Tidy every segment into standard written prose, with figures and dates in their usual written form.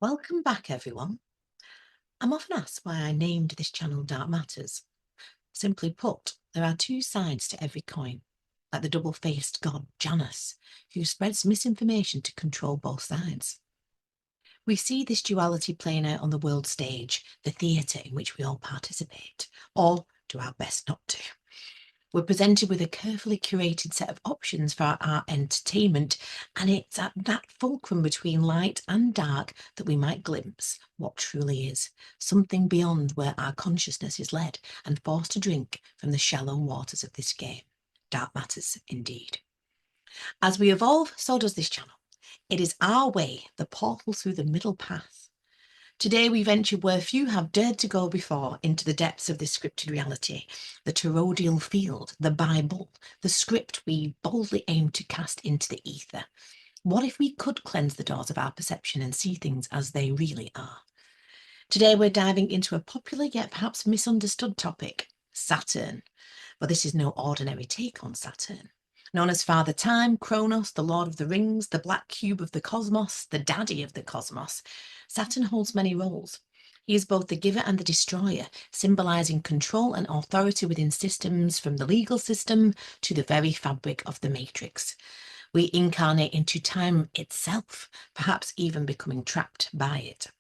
Welcome back, everyone. I'm often asked why I named this channel Dark Matters. Simply put, there are two sides to every coin, like the double-faced god Janus, who spreads misinformation to control both sides. We see this duality playing out on the world stage, the theatre in which we all participate, or do our best not to. We're presented with a carefully curated set of options for our entertainment, and it's at that fulcrum between light and dark that we might glimpse what truly is, something beyond where our consciousness is led and forced to drink from the shallow waters of this game. Dark matters indeed. As we evolve, so does this channel. It is our way, the portal through the middle path. Today we venture where few have dared to go before, into the depths of this scripted reality, the toroidal field, the Bible, the script we boldly aim to cast into the ether. What if we could cleanse the doors of our perception and see things as they really are? Today we're diving into a popular yet perhaps misunderstood topic, Saturn. But this is no ordinary take on Saturn. Known as Father Time, Chronos, the Lord of the Rings, the black cube of the cosmos, the daddy of the cosmos, Saturn holds many roles. He is both the giver and the destroyer, symbolising control and authority within systems, from the legal system to the very fabric of the matrix. We incarnate into time itself, perhaps even becoming trapped by it.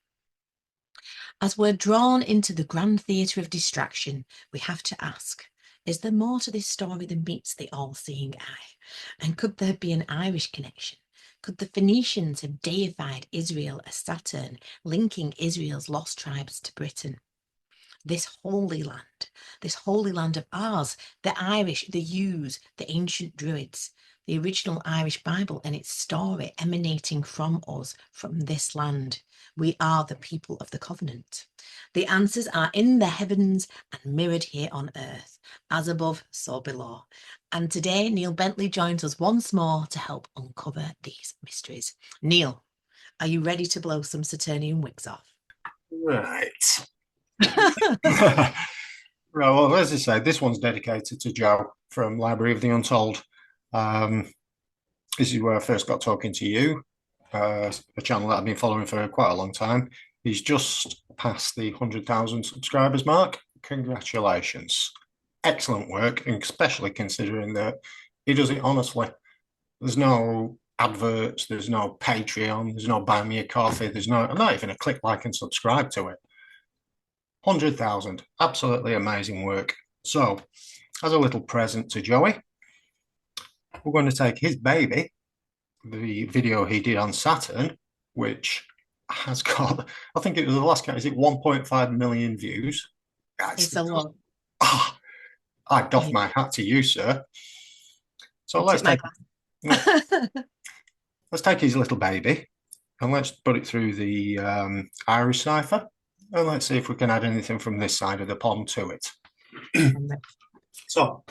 As we're drawn into the grand theatre of distraction, we have to ask, is there more to this story than meets the all-seeing eye? And could there be an Irish connection? Could the Phoenicians have deified Israel as Saturn, linking Israel's lost tribes to Britain? This holy land of ours, the Irish, the Jews, the ancient Druids, the original Irish Bible and its story emanating from us, from this land. We are the people of the covenant. The answers are in the heavens and mirrored here on earth, as above, so below. And today, Neil Bentley joins us once more to help uncover these mysteries. Neil, are you ready to blow some Saturnian wigs off? Right. Right, well, as I say, this one's dedicated to Joe from Library of the Untold. This is where I first got talking to you, a channel that I've been following for quite a long time. He's just passed the 100,000 subscribers mark. Congratulations. Excellent work, and especially considering that he does it honestly. There's no adverts, there's no Patreon, there's no buy me a coffee, there's not even a click, like, and subscribe to it. 100,000, absolutely amazing work. So, as a little present to Joey, we're going to take his baby, the video he did on Saturn, which has got, I think it was the last count, is it 1.5 million views? It's a lot. Oh, I doff my hat to you, sir. So let's take his little baby and let's put it through the Irish cipher, and let's see if we can add anything from this side of the pond to it. So,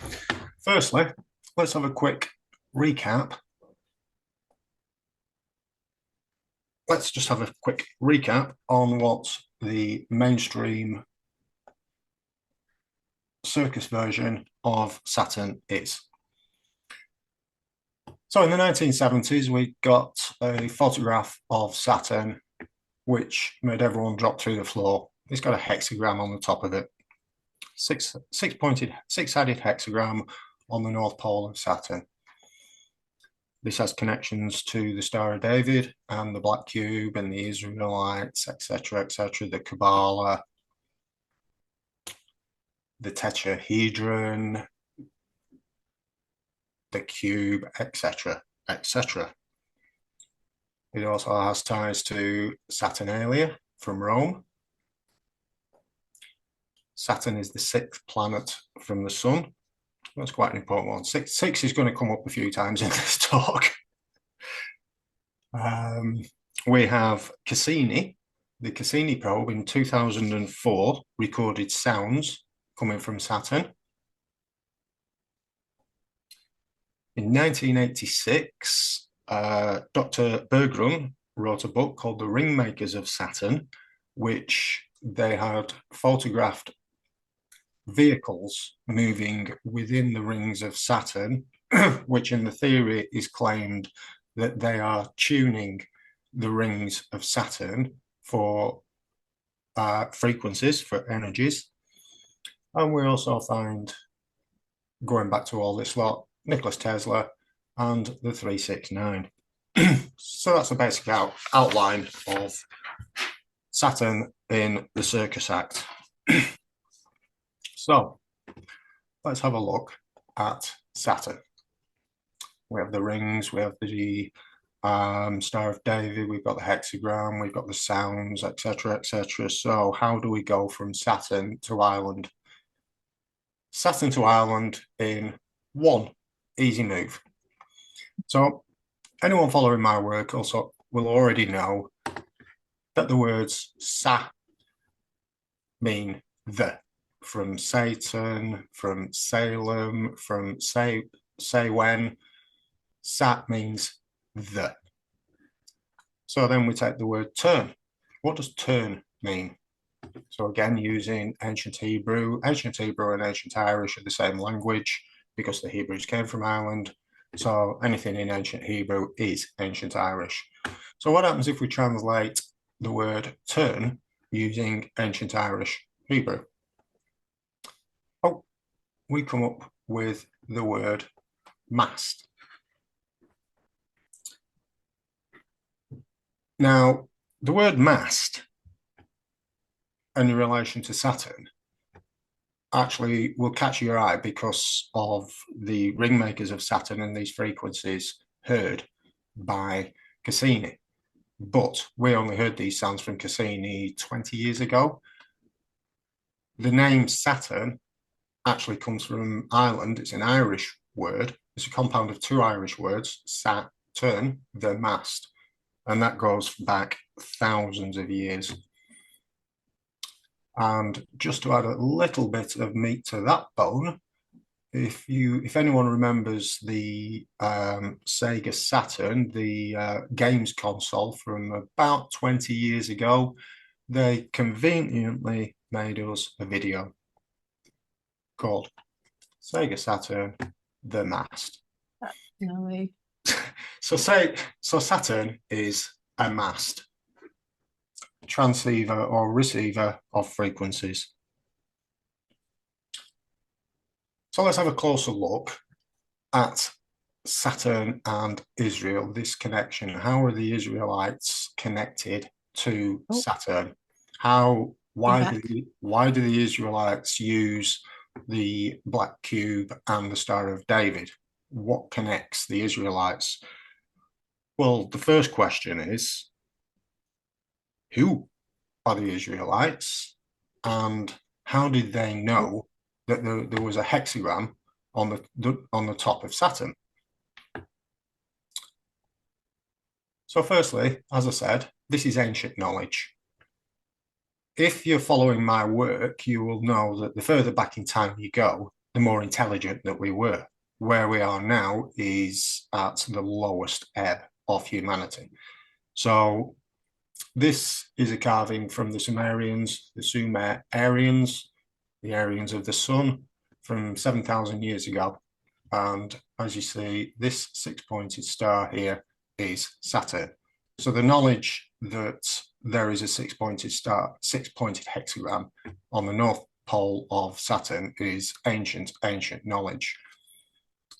firstly, let's have a quick recap. Let's just have a quick recap on what the mainstream circus version of Saturn is. So in the 1970s, we got a photograph of Saturn, which made everyone drop through the floor. It's got a hexagram on the top of it. Six-sided hexagram on the North Pole of Saturn. This has connections to the Star of David and the Black Cube and the Israelites, etc., the Kabbalah, the tetrahedron, the cube, etc., etc. It also has ties to Saturnalia from Rome. Saturn is the 6th planet from the Sun. That's quite an important one. Six is going to come up a few times in this talk. We have Cassini. The Cassini probe in 2004 recorded sounds coming from Saturn. In 1986, Dr. Berggruen wrote a book called The Ringmakers of Saturn, which they had photographed vehicles moving within the rings of Saturn, which in the theory is claimed that they are tuning the rings of Saturn for frequencies, for energies. And we also find, going back to all this lot, Nicholas Tesla and the 369. So that's a basic outline of Saturn in the Circus Act. So let's have a look at Saturn. We have the rings, we have the Star of David, we've got the hexagram, we've got the sounds, etc., etc. So how do we go from Saturn to Ireland? Saturn to Ireland in one easy move. So anyone following my work also will already know that the words Sa mean the, from Satan, from Salem, from say when. Sat means the. So then we take the word turn. What does turn mean? So again, using ancient Hebrew and ancient Irish are the same language because the Hebrews came from Ireland. So anything in ancient Hebrew is ancient Irish. So what happens if we translate the word turn using ancient Irish Hebrew? Oh, we come up with the word mast. Now, the word mast in relation to Saturn actually will catch your eye because of the ring makers of Saturn and these frequencies heard by Cassini. But we only heard these sounds from Cassini 20 years ago. The name Saturn actually comes from Ireland. It's an Irish word. It's a compound of two Irish words, Saturn, the mast. And that goes back thousands of years. And just to add a little bit of meat to that bone, if anyone remembers the Sega Saturn, the games console from about 20 years ago, they conveniently made us a video called Sega Saturn, the mast. No way. So Saturn is a mast, transceiver or receiver of frequencies. So let's have a closer look at Saturn and Israel, this connection. How are the Israelites connected to Saturn? Why do the Israelites use the black cube and the Star of David? What connects the Israelites? Well, the first question is, who are the Israelites, and how did they know that there was a hexagram on the top of Saturn? So firstly, as I said, this is ancient knowledge. If you're following my work, you will know that the further back in time you go, the more intelligent that we were. Where we are now is at the lowest ebb of humanity. So this is a carving from the Sumerians, the Aryans of the sun from 7,000 years ago. And as you see, this six-pointed star here is Saturn. So the knowledge that there is a six-pointed hexagram on the north pole of Saturn is ancient knowledge.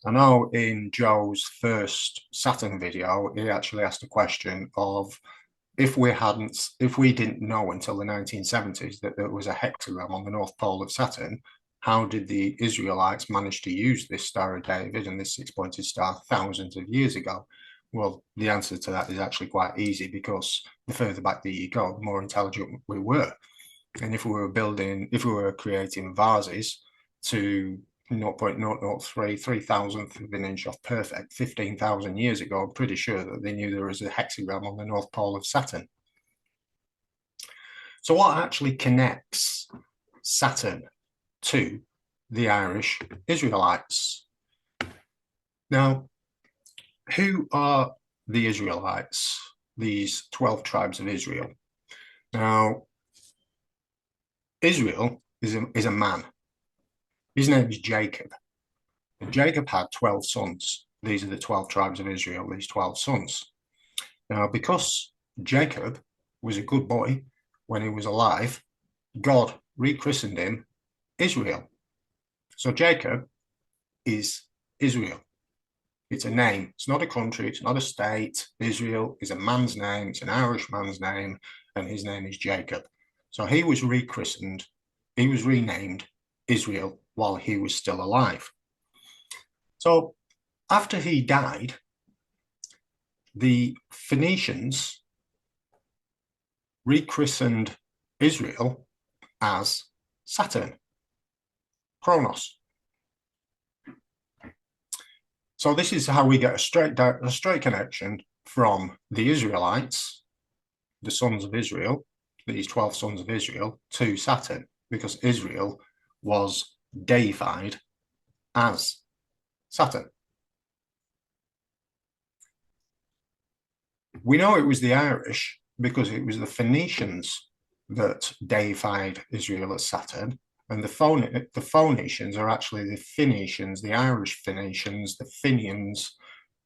I know in Joe's first Saturn video, he actually asked a question of, if we didn't know until the 1970s that there was a hexagram on the north pole of Saturn, how did the Israelites manage to use this Star of David and this six-pointed star thousands of years ago? Well, the answer to that is actually quite easy, because the further back that you go, the more intelligent we were. And if we were creating vases to 0.003, 3,000th of an inch off perfect 15,000 years ago, I'm pretty sure that they knew there was a hexagram on the north pole of Saturn. So what actually connects Saturn to the Irish Israelites? Now, who are the Israelites, these 12 tribes of Israel? Now, Israel is a man. His name is Jacob. And Jacob had 12 sons. These are the 12 tribes of Israel, these 12 sons. Now, because Jacob was a good boy when he was alive, God rechristened him Israel. So Jacob is Israel. It's a name. It's not a country. It's not a state. Israel is a man's name. It's an Irish man's name, and his name is Jacob. So he was rechristened. He was renamed Israel while he was still alive. So after he died, the Phoenicians rechristened Israel as Saturn, Chronos. So this is how we get a straight connection from the Israelites, the sons of Israel, these 12 sons of Israel, to Saturn, because Israel was deified as Saturn. We know it was the Irish because it was the Phoenicians that deified Israel as Saturn, and the Phoenicians are actually the Phoenicians, the Irish Phoenicians, the Finians,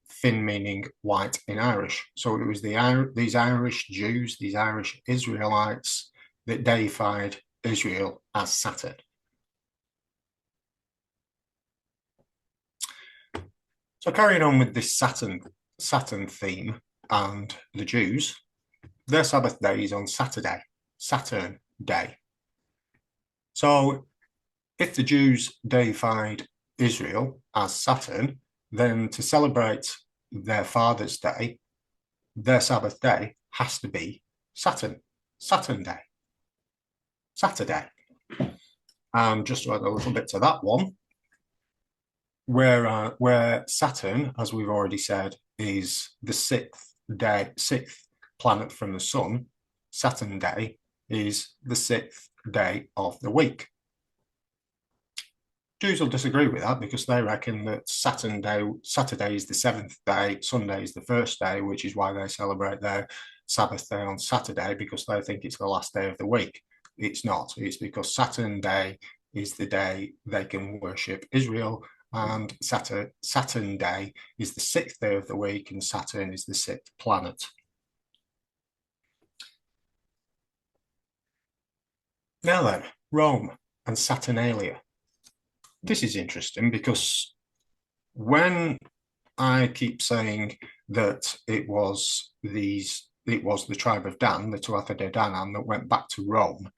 Finn meaning white in Irish. So it was these Irish Jews, these Irish Israelites that deified Israel as Saturn. So carrying on with this Saturn theme and the Jews, their Sabbath day is on Saturday, Saturn Day. So if the Jews deified Israel as Saturn, then to celebrate their Father's Day, their Sabbath day has to be Saturn Day, Saturday. And just to add a little bit to that one, where Saturn, as we've already said, is the sixth planet from the sun, Saturn Day is the sixth day of the week. Jews will disagree with that because they reckon that Saturday is the seventh day, Sunday is the first day, which is why they celebrate their Sabbath day on Saturday, because they think it's the last day of the week. It's not. It's because Saturn Day is the day they can worship Israel, and Saturn Day is the sixth day of the week, and Saturn is the sixth planet. Now then, Rome and Saturnalia. This is interesting because when I keep saying that it was the tribe of Dan, the Tuatha De Danann, that went back to Rome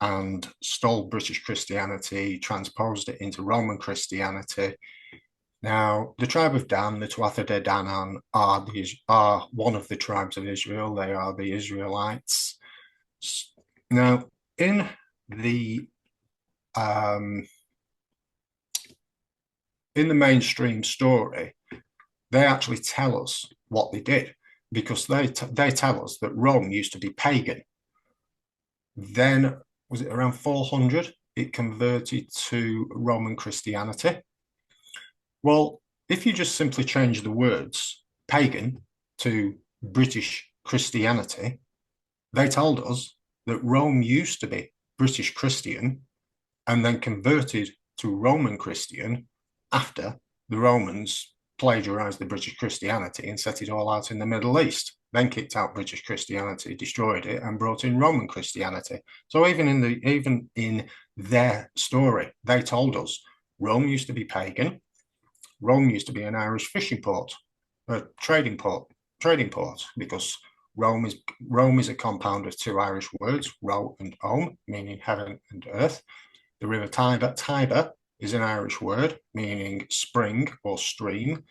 and stole British Christianity, transposed it into Roman Christianity. Now, the tribe of Dan, the Tuatha De Danann, are one of the tribes of Israel. They are the Israelites. Now, in the mainstream story, they actually tell us what they did, because they tell us that Rome used to be pagan. Then, was it around 400, it converted to Roman Christianity? Well, if you just simply change the words pagan to British Christianity, they told us that Rome used to be British Christian and then converted to Roman Christian after the Romans plagiarized the British Christianity and set it all out in the Middle East, then kicked out British Christianity, destroyed it, and brought in Roman Christianity. So even in their story, they told us Rome used to be pagan. Rome used to be an Irish fishing port, a trading port, because Rome is a compound of two Irish words, ro and om, meaning heaven and earth. The river Tiber is an Irish word meaning spring or stream.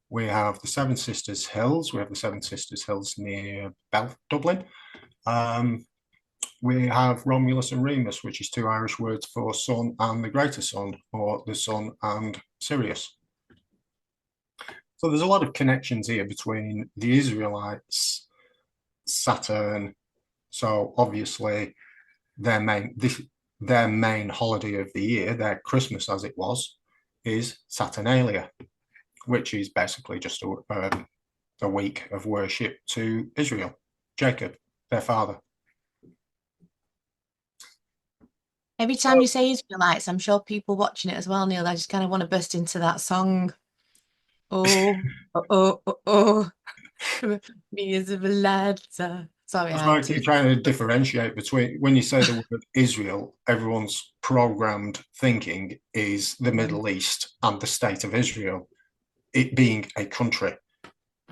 We have the Seven Sisters Hills. We have the Seven Sisters Hills near Dublin. We have Romulus and Remus, which is two Irish words for sun and the greater sun, or the sun and Sirius. So there's a lot of connections here between the Israelites, Saturn. So obviously their main holiday of the year, their Christmas as it was, is Saturnalia, which is basically just a week of worship to Israel, Jacob, their father. Every time you say Israelites, I'm sure people watching it as well, Neil, I just kind of want to burst into that song. Oh, oh, oh, oh, oh. Me Israelites. Sorry, That's I why I had keep to. trying to differentiate between when you say the word Israel, everyone's programmed thinking is the Middle East and the state of Israel, it being a country,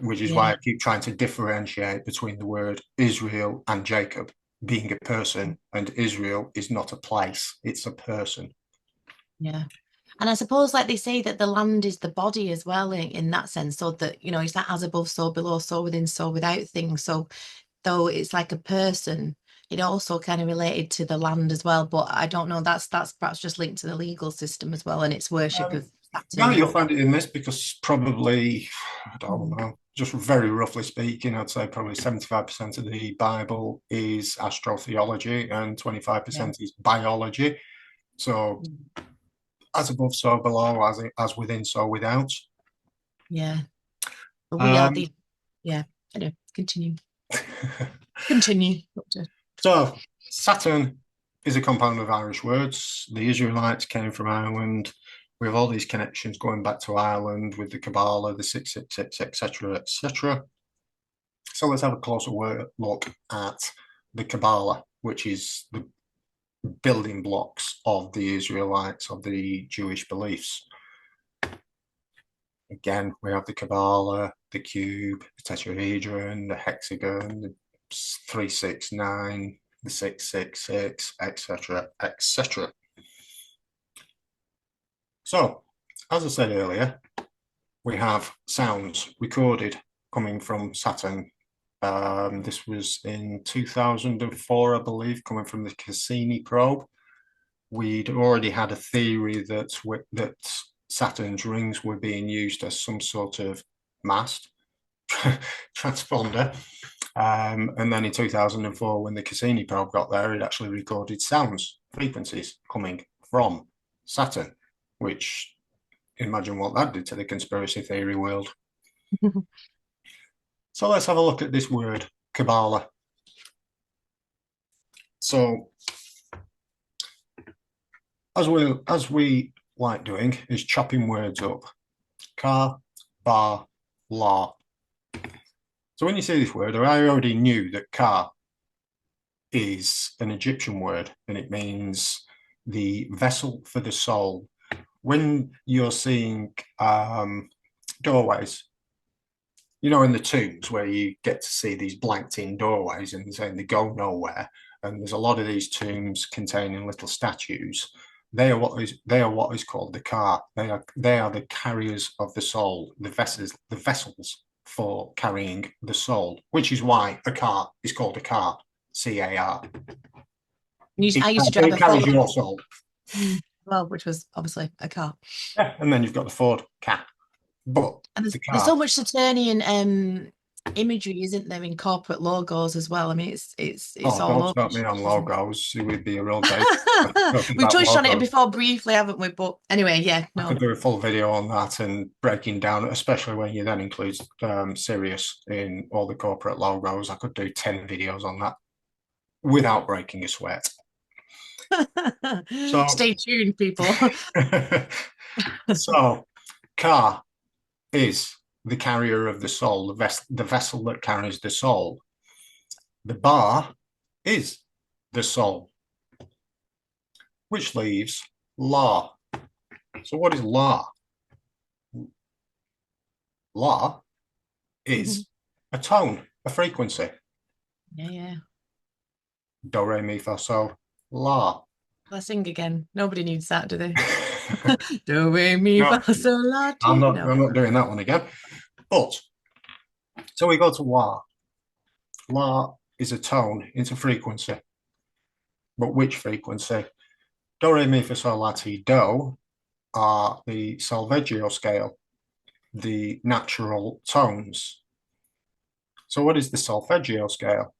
which is why Yeah, I keep trying to differentiate between the word Israel and Jacob being a person, and Israel is not a place, it's a person. yeah. And I suppose, like they say, that the land is the body as well in that sense, so that, you know, it's that as above, so below, so within, so without thing. So though it's like a person, it also kind of related to the land as well. But I don't know, that's perhaps just linked to the legal system as well and its worship of No, Saturn. you'll find it in this because probably, I don't Mm. know, just very roughly speaking, I'd say probably 75% of the Bible is astrotheology and Yeah. 25% is biology. So Mm. as above, so below, as within, so without. Yeah. But we are Um, the, yeah. Anyway, continue. Continue, Doctor. so Saturn is a compound of Irish words. The Israelites came from Ireland. We have all these connections going back to Ireland with the Kabbalah, the 666, etc., etc. So let's have a closer look at the Kabbalah, which is the building blocks of the Israelites, of the Jewish beliefs. Again, we have the Kabbalah, the cube, the tetrahedron, the hexagon, the 369, the 666, etc., etc. So, as I said earlier, we have sounds recorded coming from Saturn. This was in 2004, I believe, coming from the Cassini probe. We'd already had a theory that Saturn's rings were being used as some sort of mast transponder. And then in 2004, when the Cassini probe got there, it actually recorded sounds, frequencies coming from Saturn, which imagine what that did to the conspiracy theory world. So let's have a look at this word, Kabbalah. So as we like doing is chopping words up. Ka, ba, la. So when you say this word, I already knew that ka is an Egyptian word and it means the vessel for the soul. When you're seeing doorways, you know, in the tombs where you get to see these blanked in doorways and saying they go nowhere, and there's a lot of these tombs containing little statues. They are what is called the car. They are the carriers of the soul, the vessels for carrying the soul, which is why a car is called a car, CAR. I used to drive It a carries Ford. your soul. Well, which was obviously a car. Yeah, and then you've got the Ford cat, but And the there's so car. much Saturnian imagery, isn't there, in corporate logos as well? I mean, it's Oh, all don't over start the me on shop, isn't logos. It would be a real day it? talking We've about touched on it logos. before briefly, haven't we? But anyway, yeah, I could no. do a full video on that and breaking down, especially when you then include Sirius in all the corporate logos. I could do 10 videos on that without breaking a sweat. So, Stay tuned, people. so car is the carrier of the soul, the vessel that carries the soul. The bar is the soul, which leaves la. So, what is la? La is a tone, a frequency. Yeah, yeah. Do, re, mi, fa, sol, la. Let's sing again. Nobody needs that, do they? Do re mi No, fa sol la I'm ti. not. No. I'm not doing that one again. But so we go to la. La is a tone into frequency. But which frequency? Do, re, mi, fa, sol, la, ti, do are the solfeggio scale, the natural tones. So what is the solfeggio scale?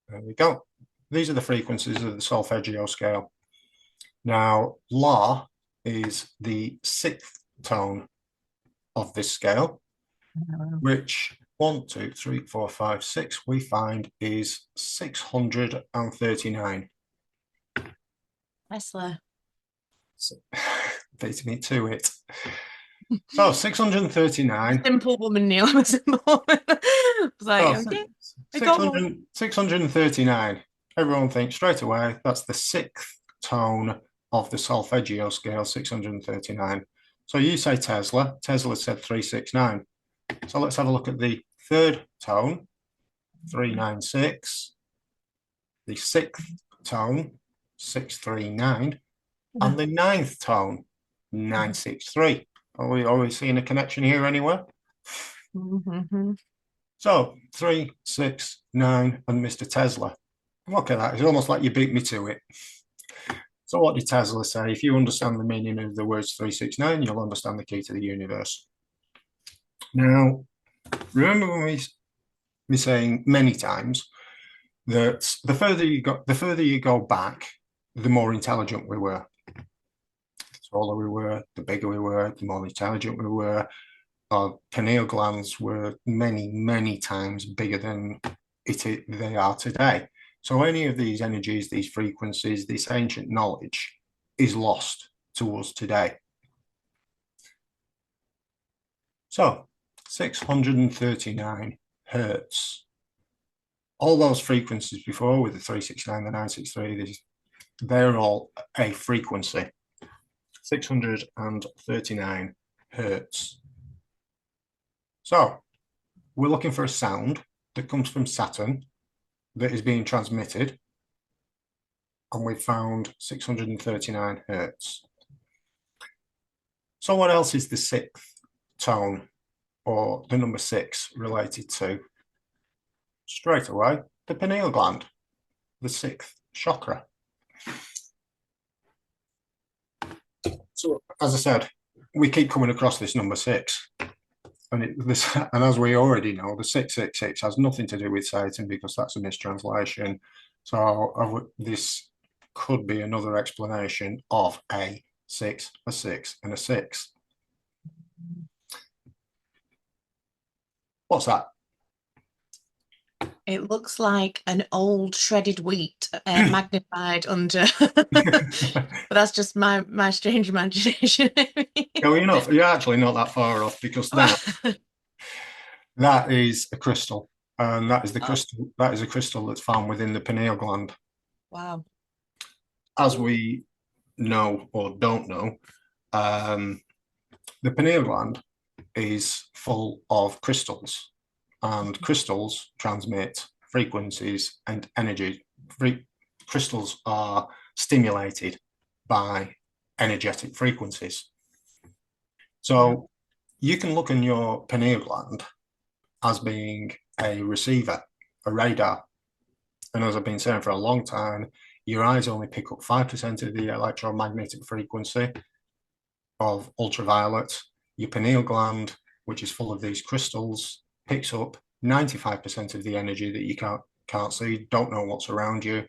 There we go. These are the frequencies of the solfeggio scale. Now, la is the sixth tone of this scale, which 1, 2, 3, 4, 5, 6 we find is 639. Tesla. So, beat me to it. So 639. Simple woman, Neil. I'm a simple woman. I was like, Oh, okay. I got one. 639. Everyone thinks straight away that's the sixth tone of the solfeggio scale, 639. So you say Tesla. Tesla said 369. So let's have a look at the third tone, 396. The sixth tone, 639. And the ninth tone, 963. Are we seeing a connection here anywhere? Mm-hmm. So 369 and Mr. Tesla. Look at that. It's almost like you beat me to it. So what did Tesla say? If you understand the meaning of the words 369, you'll understand the key to the universe. Now, remember when we saying many times that the further you go back, the more intelligent we were. The taller we were, the bigger we were, the more intelligent we were. Our pineal glands were many, many times bigger than they are today. So any of these energies, these frequencies, this ancient knowledge is lost to us today. So 639 hertz. All those frequencies before with the 369, the 963, they're all a frequency. 639 hertz. So we're looking for a sound that comes from Saturn that is being transmitted, and we've found 639 hertz. So what else is the sixth tone or the number 6 related to? Straight away, the pineal gland, the sixth chakra. So as I said, we keep coming across this number 6. And as we already know, the 666 has nothing to do with Satan because that's a mistranslation. So this could be another explanation of a 6, a 6, and a 6. What's that? It looks like an old shredded wheat magnified under, but that's just my strange imagination. No, you're actually not that far off because that is a crystal, and that is the crystal. That is a crystal that's found within the pineal gland. Wow. As we know or don't know, the pineal gland is full of crystals, and crystals transmit frequencies and energy. Crystals are stimulated by energetic frequencies. So you can look in your pineal gland as being a receiver, a radar. And as I've been saying for a long time, your eyes only pick up 5% of the electromagnetic frequency of ultraviolet. Your pineal gland, which is full of these crystals, picks up 95% of the energy that you can't see, don't know what's around you.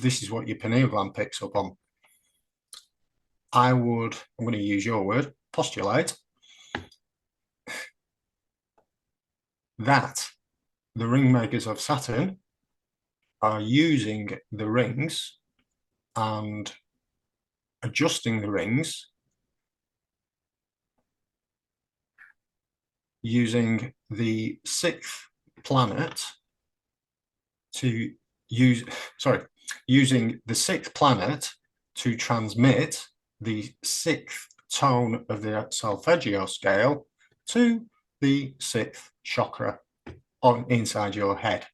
This is what your pineal gland picks up on. I'm going to use your word, postulate, that the ring makers of Saturn are using the rings and adjusting the rings using the sixth planet to using the sixth planet to transmit the sixth tone of the solfeggio scale to the sixth chakra inside your head,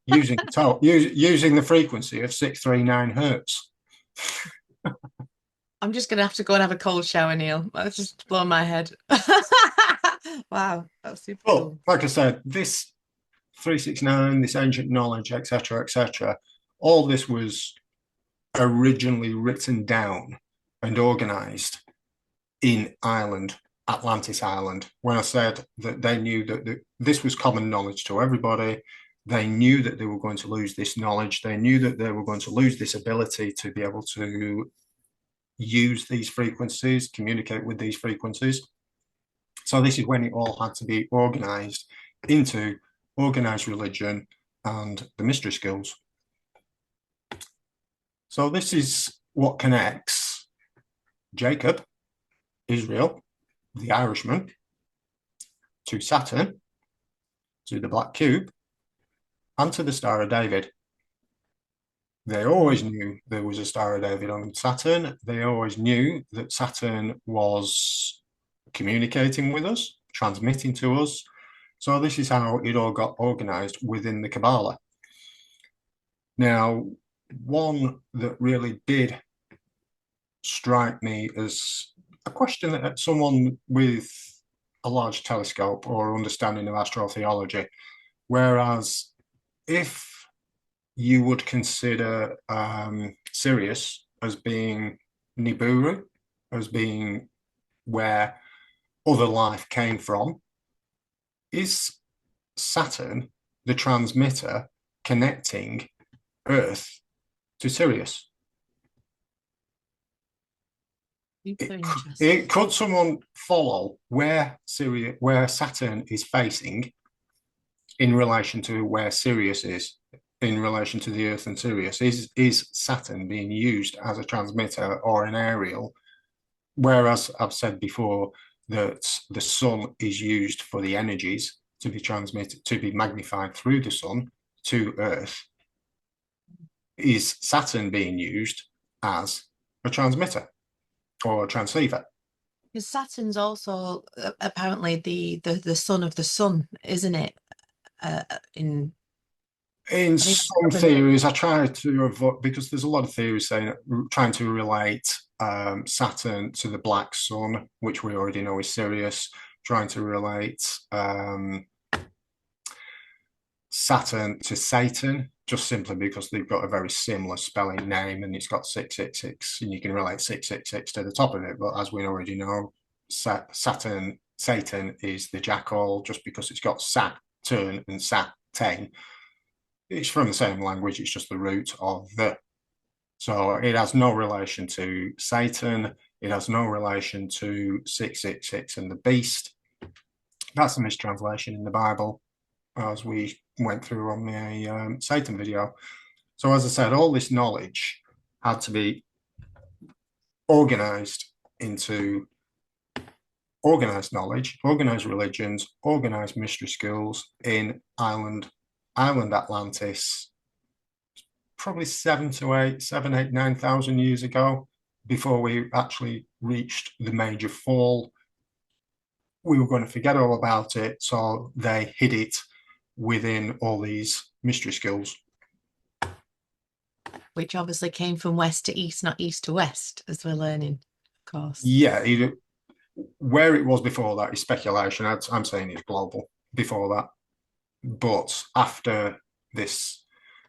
using the frequency of 639 hertz. I'm just gonna have to go and have a cold shower, Neil. That's just blown my head. Wow, that was super cool. Like I said, this 369, this ancient knowledge, etc., all this was originally written down and organized in Ireland, Atlantis Island. When I said that they knew that this was common knowledge to everybody, they knew that they were going to lose this knowledge. They knew that they were going to lose this ability to be able to use these frequencies, communicate with these frequencies. So this is when it all had to be organized into organized religion and the mystery schools. So this is what connects Jacob, Israel, the Irishman, to Saturn, to the black cube, and to the Star of David. They always knew there was a Star of David on Saturn. They always knew that Saturn was communicating with us, transmitting to us. So this is how it all got organized within the Kabbalah. Now, one that really did strike me as a question that someone with a large telescope or understanding of astrotheology, whereas if you would consider Sirius as being Nibiru, as being where other life came from, is Saturn the transmitter connecting Earth to Sirius? Could someone follow where Saturn is facing in relation to where Sirius is in relation to the Earth and Sirius? Is Saturn being used as a transmitter or an aerial? Whereas I've said before that the sun is used for the energies to be transmitted, to be magnified through the sun to Earth. Is Saturn being used as a transmitter or a transceiver? Because Saturn's also apparently the son of the sun, isn't it? In some theories, I try to avoid, because there's a lot of theories saying trying to relate Saturn to the black sun, which we already know is Sirius, trying to relate Saturn to Satan, just simply because they've got a very similar spelling name and it's got 666, and you can relate 666 to the top of it. But as we already know, Satan is the jackal, just because it's got Saturn and Satan. It's from the same language, it's just the root of the. So it has no relation to Satan. It has no relation to 666 and the beast. That's a mistranslation in the Bible, as we went through on the Satan video. So as I said, all this knowledge had to be organized into organized knowledge, organized religions, organized mystery schools in island Atlantis, probably 9,000 years ago, before we actually reached the major fall. We were going to forget all about it, so they hid it within all these mystery schools. Which obviously came from west to east, not east to west, as we're learning, of course. Yeah, where it was before that is speculation. I'm saying it's global before that. But after this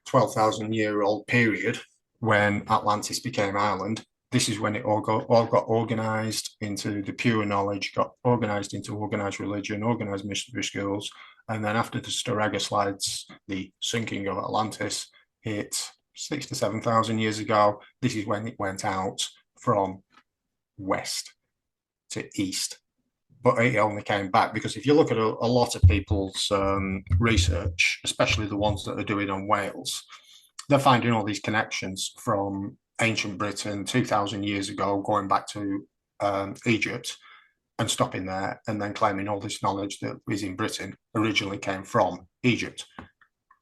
12,000-year-old period, when Atlantis became island, this is when it all got organized into the pure knowledge, got organized into organized religion, organized mystery schools. And then after the Stairgate slides, the sinking of Atlantis hit 6,000 to 7,000 years ago. This is when it went out from west to east. But it only came back because if you look at a lot of people's research, especially the ones that are doing on Wales, they're finding all these connections from ancient Britain 2,000 years ago, going back to Egypt and stopping there, and then claiming all this knowledge that is in Britain originally came from Egypt,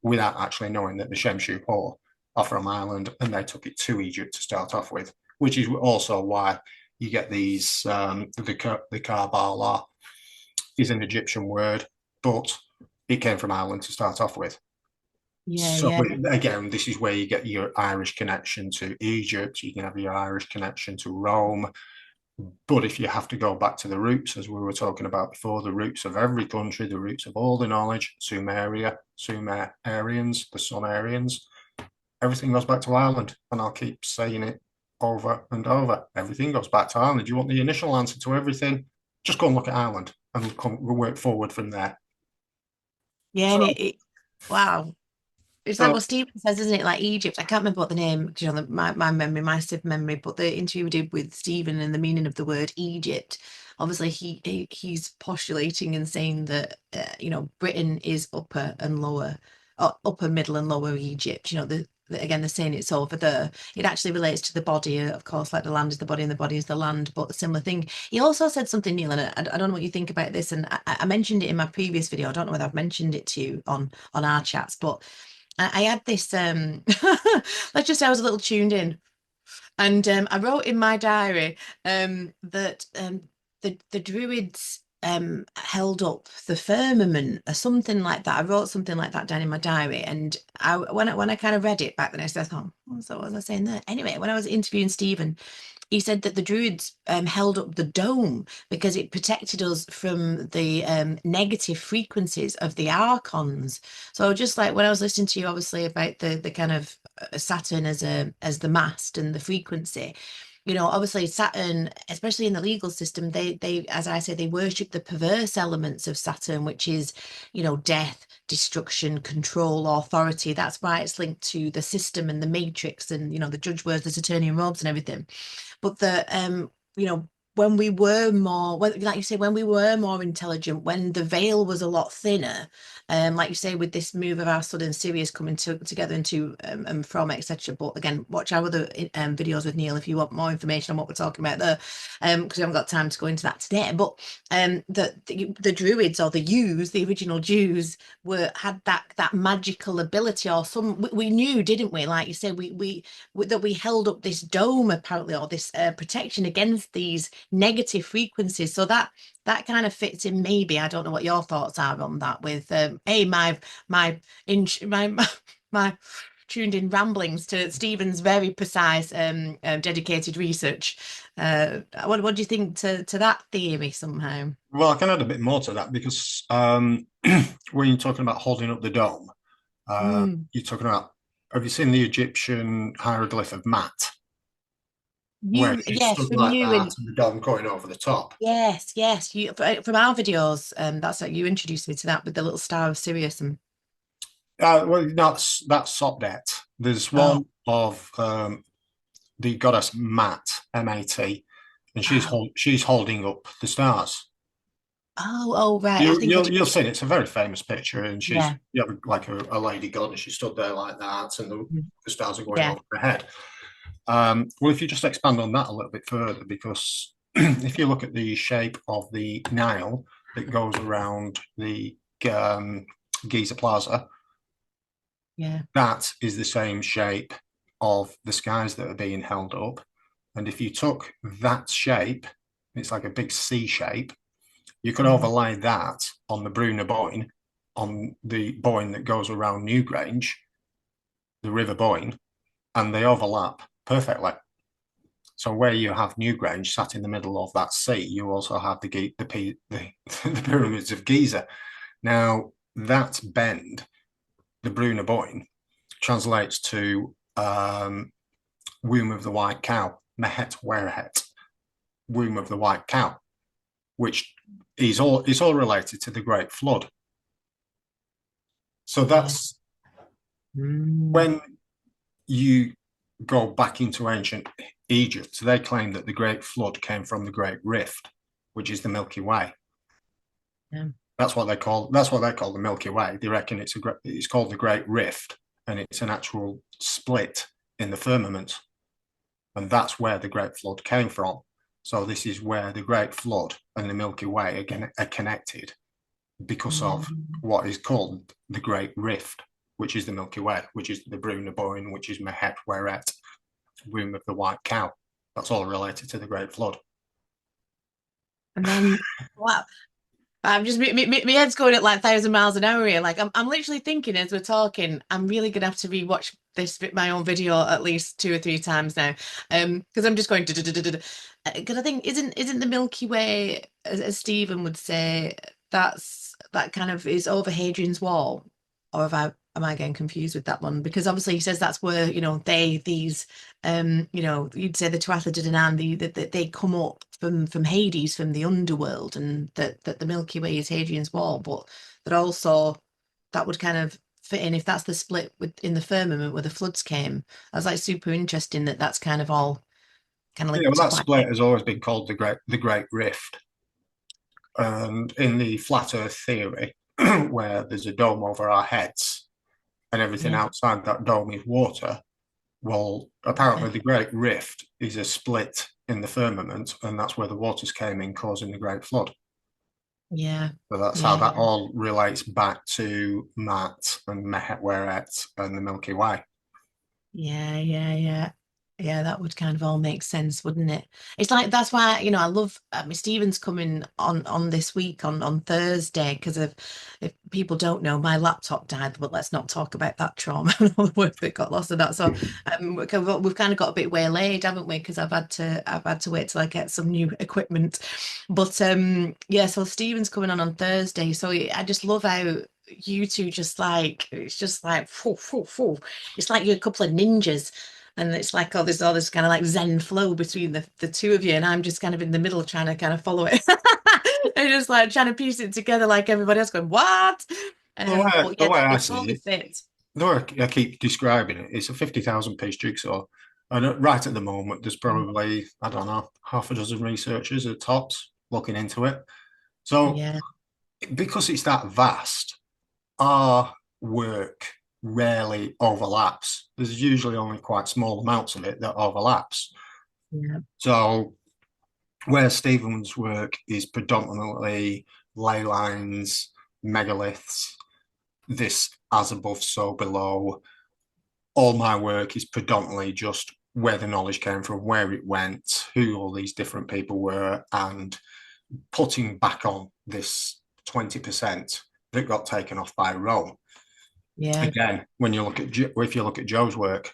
without actually knowing that the Shemshu Hor are from Ireland and they took it to Egypt to start off with, which is also why you get these, the Kabbalah is an Egyptian word, but it came from Ireland to start off with. Again, this is where you get your Irish connection to Egypt. You can have your Irish connection to Rome. But if you have to go back to the roots, as we were talking about before, the roots of every country, the roots of all the knowledge, Sumerians, the Sun-Arians, everything goes back to Ireland. And I'll keep saying it over and over. Everything goes back to Ireland. You want the initial answer to everything? Just go and look at Ireland and we'll work forward from there. Yeah, so, and wow. It's like what Stephen says, isn't it? Like Egypt. I can't remember what the name, you know, my memory, my stiff memory, but the interview we did with Stephen and the meaning of the word Egypt, obviously he's postulating and saying that, you know, Britain is upper and lower, or upper, middle and lower Egypt. You know, again, they're saying it's over there. It actually relates to the body, of course, like the land is the body and the body is the land, but a similar thing. He also said something, Neil, and I don't know what you think about this, and I mentioned it in my previous video. I don't know whether I've mentioned it to you on our chats, but I had this let's just say I was a little tuned in. And I wrote in my diary that the Druids held up the firmament or something like that. I wrote something like that down in my diary, and when I kind of read it back then, I said, "Oh, what was I saying there?" Anyway, when I was interviewing Stephen, he said that the Druids held up the dome because it protected us from the negative frequencies of the archons. So just like when I was listening to you, obviously about the kind of Saturn as the mast and the frequency, obviously Saturn, especially in the legal system, they as I say, they worship the perverse elements of Saturn, which is, death, destruction, control, authority. That's why it's linked to the system and the matrix, and the judge wears the Saturnian robes and everything. But when we were more, like you say, when we were more intelligent, when the veil was a lot thinner, like you say, with this move of our Sun and Sirius coming together into and from, etc. But again, watch our other videos with Neil if you want more information on what we're talking about there, because we haven't got time to go into that today. But the Druids, or the Jews, the original Jews, had that magical ability, or we knew, didn't we? Like you said, we that we held up this dome apparently, or this protection against these negative frequencies. So that kind of fits in. Maybe I don't know what your thoughts are on that. With my my tuned in ramblings to Stephen's very precise dedicated research. What do you think to that theory somehow? Well, I can add a bit more to that because when you're talking about holding up the dome, you're talking about, have you seen the Egyptian hieroglyph of Mat, where You, she yes, stood from like you that and and the dome going over the top? yes, you from our videos. That's like you introduced me to that with the little star of Sirius and Well, that's Sopdet. There's oh one of the goddess Mat, M-A-T, and oh she's holding up the stars. oh right. I think I You'll just see it. It's a very famous picture, and she's yeah. you have like a lady god, and she stood there like that, and the stars are going Yeah. over her head. Well, if you just expand on that a little bit further, because if you look at the shape of the Nile that goes around the Giza Plaza, Yeah. that is the same shape of the skies that are being held up. And if you took that shape, it's like a big C shape, you could Mm. overlay that on the Bruna Boyne, on the Boyne that goes around Newgrange, the River Boyne, and they overlap perfectly. So where you have Newgrange sat in the middle of that sea, you also have the pyramids of Giza. Now that bend, the Bruna Boyne, translates to womb of the white cow, Mehet Weret, womb of the white cow, which is all related to the Great Flood. So Yeah. that's Mm. when you go back into ancient Egypt, they claim that the Great Flood came from the Great Rift, which is the Milky Way. Yeah. That's what they call the Milky Way. They reckon it's called the Great Rift, and it's an actual split in the firmament, and that's where the Great Flood came from. So this is where the Great Flood and the Milky Way again are connected because of Mm. what is called the Great Rift, which is the Milky Way, which is the Bruna Boyne, which is Mehet Weret, womb of the white cow. That's all related to the Great Flood. And then wow. I'm just my head's going at like 1,000 miles an hour here. Like I'm literally thinking as we're talking, I'm really gonna have to rewatch my own video at least 2 or 3 times now. Because I'm just going because I think isn't the Milky Way, as Stephen would say, that kind of is over Hadrian's Wall, or am I getting confused with that one? Because obviously he says that's where these you'd say the Tuatha De Danann, that they come up from Hades, from the underworld, and that the Milky Way is Hadrian's Wall, but that also that would kind of fit in if that's the split in the firmament where the floods came. I was like super interesting that that's kind of all kind of Yeah, linked well, to that quite. split has always been called the Great Rift. And in the flat Earth theory, where there's a dome over our heads and everything Yeah, outside that dome is water, well, yeah. apparently the Great Rift is a split in the firmament, and that's where the waters came in, causing the Great Flood. Yeah. So that's how Yeah. that all relates back to Mat and Mehmet and the Milky Way. Yeah, yeah, yeah. Yeah, that would kind of all make sense, wouldn't it? It's like that's why, I love Stephen's coming on this week on Thursday because of if people don't know, my laptop died, but let's not talk about that trauma and all the work that got lost in that. So we've kind of got a bit waylaid, haven't we? Because I've had to wait till I get some new equipment. But yeah, so Stephen's coming on Thursday. So I just love how you two just like it's just like phew, phew, phew. It's like you're a couple of ninjas, and it's like all this kind of like Zen flow between the two of you, and I'm just kind of in the middle trying to kind of follow it. And just like trying to piece it together like everybody else going, what? But The yeah, way I they see totally it, fit. the way I keep describing it, it's a 50,000 piece jigsaw. And right at the moment, there's probably, I don't know, half a dozen researchers at tops looking into it. So, Yeah, because it's that vast, our work rarely overlaps. There's usually only quite small amounts of it that overlaps. yeah, So, where Stephen's work is predominantly ley lines, megaliths, this as above, so below, all my work is predominantly just where the knowledge came from, where it went, who all these different people were, and putting back on this 20% that got taken off by Rome. yeah, Again, when you look at if you look at Joe's work,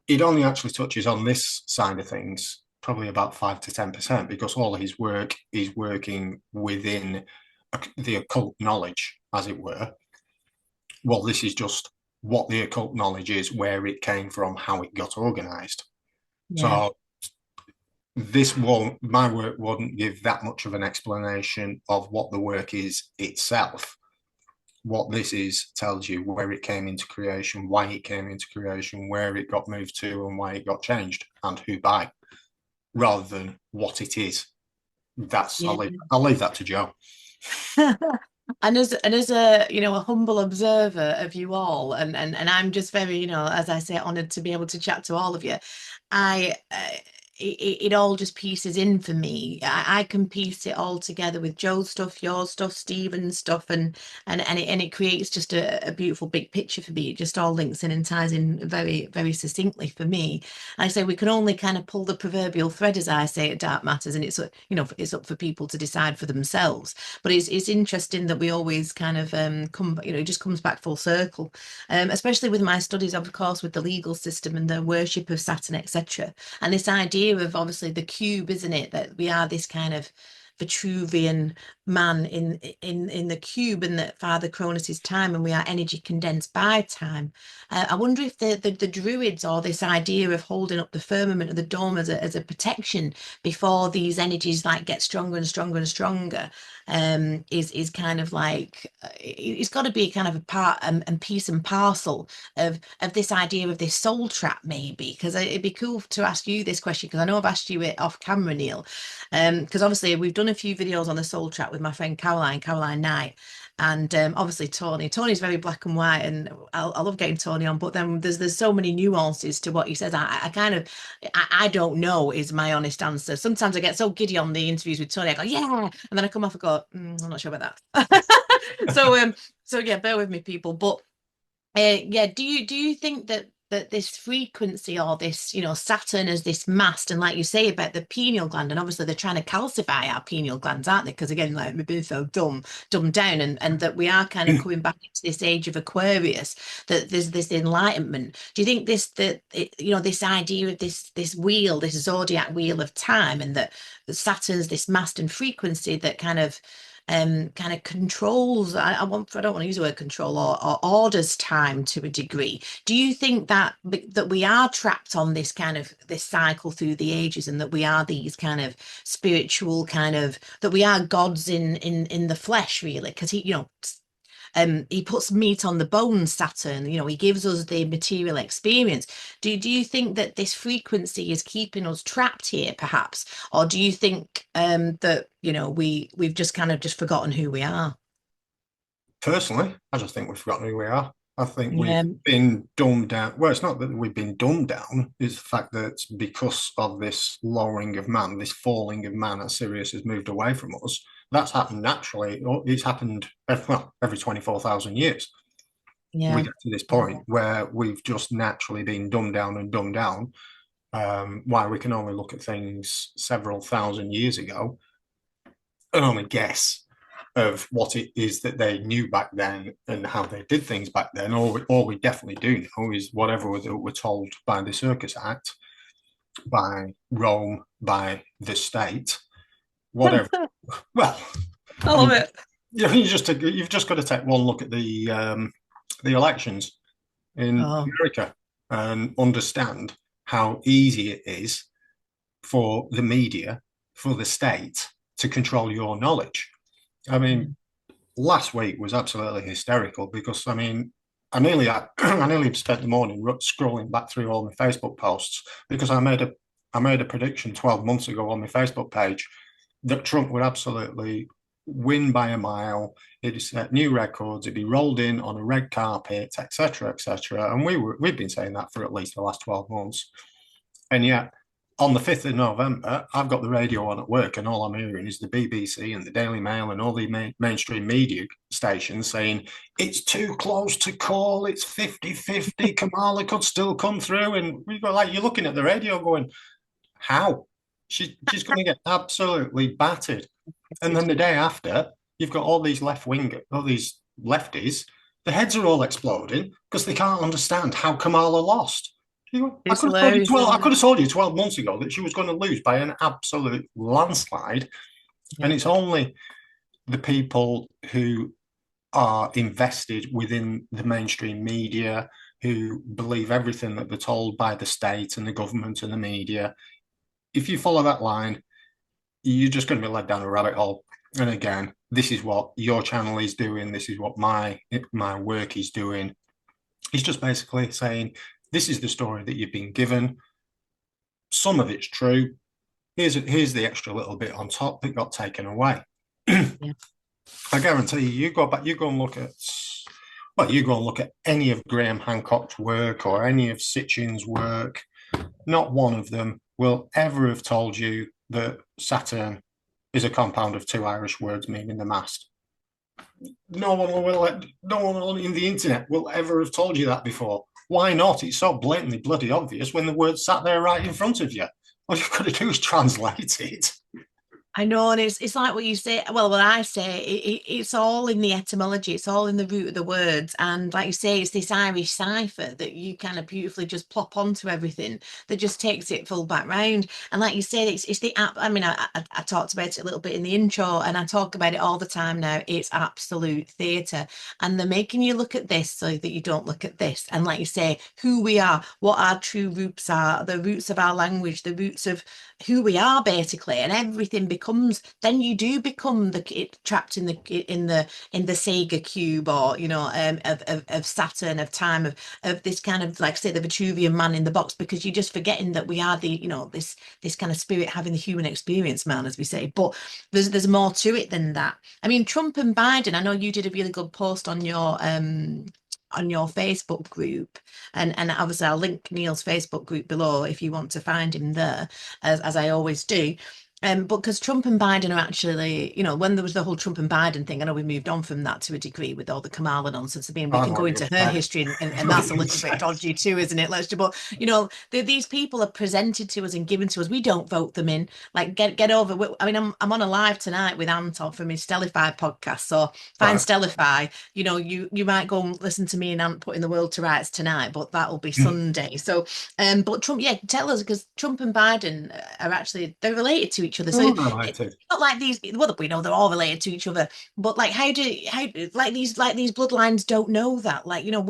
it only actually touches on this side of things probably about 5 to 10% because all of his work is working within the occult knowledge, as it were. Well, this is just what the occult knowledge is, where it came from, how it got organized. yeah, So my work wouldn't give that much of an explanation of what the work is itself. What this is tells you where it came into creation, why it came into creation, where it got moved to, and why it got changed, and who by, rather than what it is. yeah. I'll leave that to Joe. And as a a humble observer of you all, and I'm just very, as I say, honored to be able to chat to all of you. I it all just pieces in for me. I can piece it all together with Joe's stuff, your stuff, Stephen's stuff, and it creates just a beautiful big picture for me. It just all links in and ties in very, very succinctly for me. I say we can only kind of pull the proverbial thread, as I say, at Dark Matters, and it's up for people to decide for themselves. But it's interesting that we always kind of come, it just comes back full circle, especially with my studies, of course, with the legal system and the worship of Saturn, etc. And this idea of obviously the cube, isn't it, that we are this kind of Vitruvian man in the cube, and that Father Cronus is time, and we are energy condensed by time. I wonder if the Druids, or this idea of holding up the firmament of the dome as a protection before these energies like get stronger and stronger and stronger, is kind of like it's got to be kind of a part and piece and parcel of this idea of this soul trap, maybe. Because it'd be cool to ask you this question, because I know I've asked you it off camera, Neil. Because obviously we've done a few videos on the soul trap with my friend Caroline Knight, and obviously Tony's very black and white, and I love getting Tony on, but then there's so many nuances to what he says. I kind of I don't know is my honest answer. Sometimes I get so giddy on the interviews with Tony, I go yeah, and then I come off and go I'm not sure about that. So yeah, bear with me, people. But yeah, do you think that this frequency, or this, Saturn as this mast, and like you say about the pineal gland, and obviously they're trying to calcify our pineal glands, aren't they? Because again, like we've been so dumbed down, and that we are kind of coming back into this age of Aquarius, that there's this enlightenment. Do you think this idea of this wheel, this zodiac wheel of time, and that Saturn's this mast and frequency that kind of controls, I don't want to use the word control, or orders time to a degree. Do you think that we are trapped on this kind of this cycle through the ages, and that we are these kind of spiritual kind of, that we are gods in the flesh, really? Because he puts meat on the bones, Saturn. He gives us the material experience. Do you think that this frequency is keeping us trapped here, perhaps? Or do you think that, we've just kind of just forgotten who we are? Personally, I just think we've forgotten who we are. I think Yeah. we've been dumbed down. Well, it's not that we've been dumbed down, it's the fact that because of this lowering of man, this falling of man as Sirius has moved away from us, that's happened naturally. It's happened every 24,000 years. We Yeah. get to this point where we've just naturally been dumbed down and dumbed down, why we can only look at things several thousand years ago and only guess of what it is that they knew back then and how they did things back then. All we definitely do know is whatever we're told by the Circus Act, by Rome, by the state, whatever. Well, I I love mean, it. you've just got to take one look at the elections in Oh, America and understand how easy it is for the media, for the state to control your knowledge. I yeah. mean, last week was absolutely hysterical because I nearly spent the morning scrolling back through all my Facebook posts because I made a prediction 12 months ago on my Facebook page that Trump would absolutely win by a mile. He'd set new records. He'd be rolled in on a red carpet, etc., etc. And we've been saying that for at least the last 12 months. And yet, on the 5th of November, I've got the radio on at work, and all I'm hearing is the BBC and the Daily Mail and all the mainstream media stations saying it's too close to call, it's 50-50, Kamala could still come through. And we go like, you're looking at the radio going, how? She's going to get absolutely battered. And then the day after, you've got all these all these lefties, the heads are all exploding because they can't understand how Kamala lost. It's hilarious, I isn't could it? have told you 12 months ago that she was going to lose by an absolute landslide. Yeah. And it's only the people who are invested within the mainstream media, who believe everything that they're told by the state and the government and the media. If you follow that line, you're just going to be led down a rabbit hole. And again, this is what your channel is doing. This is what my work is doing. It's just basically saying, this is the story that you've been given. Some of it's true. Here's the extra little bit on top that got taken away. Yeah. I guarantee you go back, you go and look at any of Graham Hancock's work or any of Sitchin's work. Not one of them will ever have told you that Saturn is a compound of two Irish words meaning the mast. No one in the internet will ever have told you that before. Why not? It's so blatantly bloody obvious when the word sat there right in front of you. All you've got to do is translate it. I know, and it's like what you say. Well, what I say, it's all in the etymology. It's all in the root of the words, and like you say, it's this Irish cipher that you kind of beautifully just plop onto everything that just takes it full back round. And like you said, it's the app. I mean, I talked about it a little bit in the intro, and I talk about it all the time now. It's absolute theatre, and they're making you look at this so that you don't look at this. And like you say, who we are, what our true roots are, the roots of our language, the roots of who we are basically, and everything becomes, then you do become trapped in the Sega cube, or of Saturn, of time, of this kind of, like say, the Vitruvian man in the box, because you're just forgetting that we are this kind of spirit having the human experience, man, as we say. But there's more to it than that. I mean, Trump and Biden, I know you did a really good post on your Facebook group, and obviously I'll link Neil's Facebook group below if you want to find him there, as I always do. But because Trump and Biden are actually, when there was the whole Trump and Biden thing, I know we moved on from that to a degree with all the Kamala nonsense. I mean, we I can know go what into you're her saying. history, and that's a little bit dodgy too, isn't it? But these people are presented to us and given to us. We don't vote them in. Like, get over. I mean, I'm on a live tonight with Anton from his Stellify podcast. So find Right. Stellify. You might go and listen to me and Ant putting the world to rights tonight, but that'll be Sunday. So, but Trump, yeah, tell us, because Trump and Biden are actually, they're related to each other. So They're all it's related. not like these. Well, we know they're all related to each other, but like, like these bloodlines don't know that. Like, They know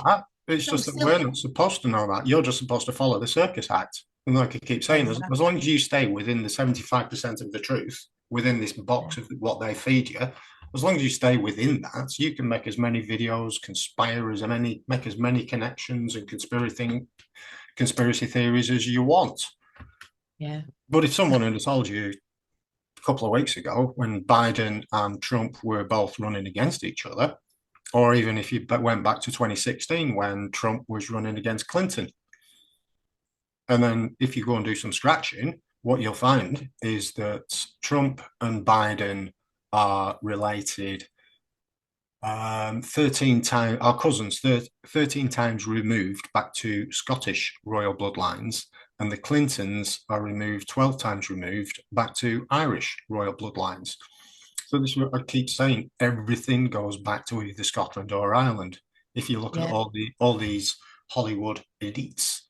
that. It's so just that silly. we're not supposed to know that. You're just supposed to follow the Circus Act. And like I keep saying, as Exactly. long as you stay within the 75% of the truth, within this box of what they feed you, as long as you stay within that, you can make as many videos, make as many connections and conspiracy theories as you want. Yeah. But if someone had told you a couple of weeks ago when Biden and Trump were both running against each other, Or even if you went back to 2016 when Trump was running against Clinton. And then if you go and do some scratching, what you'll find is that Trump and Biden are related 13 times, our cousins, 13 times removed back to Scottish royal bloodlines, and the Clintons are removed 12 times removed back to Irish royal bloodlines. So this is what I keep saying, everything goes back to either Scotland or Ireland. If you look at all these Hollywood elites,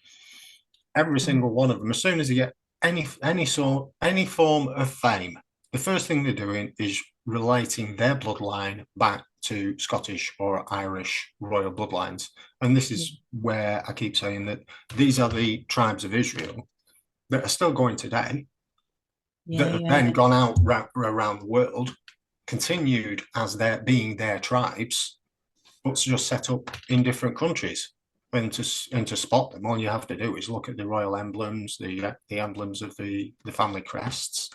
every single one of them, as soon as they get any form of fame, the first thing they're doing is relating their bloodline back to Scottish or Irish royal bloodlines. And this is where I keep saying that these are the tribes of Israel that are still going today, that have then gone out around the world, continued as being their tribes, but just set up in different countries. And to spot them, all you have to do is look at the royal emblems, the emblems of the family crests.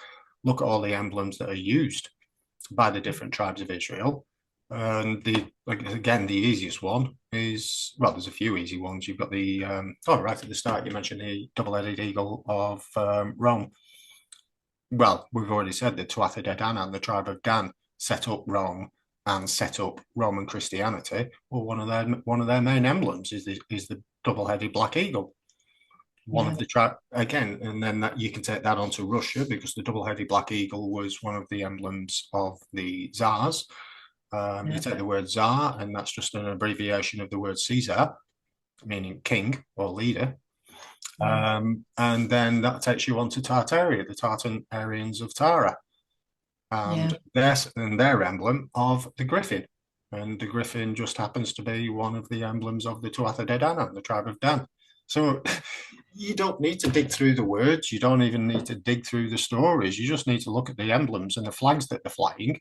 Look at all the emblems that are used by the different tribes of Israel. And again, the easiest one is, well, there's a few easy ones. You've got right at the start, you mentioned the double-headed eagle of Rome. Well, we've already said that Tuatha De Danann, the tribe of Dan, set up Rome and set up Roman Christianity. Well, one of their main emblems is the double-headed black eagle. One of the again, and then you can take that onto Russia, because the double-headed black eagle was one of the emblems of the Tsars. You take the word Tsar, and that's just an abbreviation of the word Caesar, meaning king or leader. And then that takes you on to Tartaria, the Saturn-Eireians of Tara, and their emblem of the griffin. And the griffin just happens to be one of the emblems of the Tuatha De Danann, the tribe of Dan. So you don't need to dig through the words. You don't even need to dig through the stories. You just need to look at the emblems and the flags that they're flying.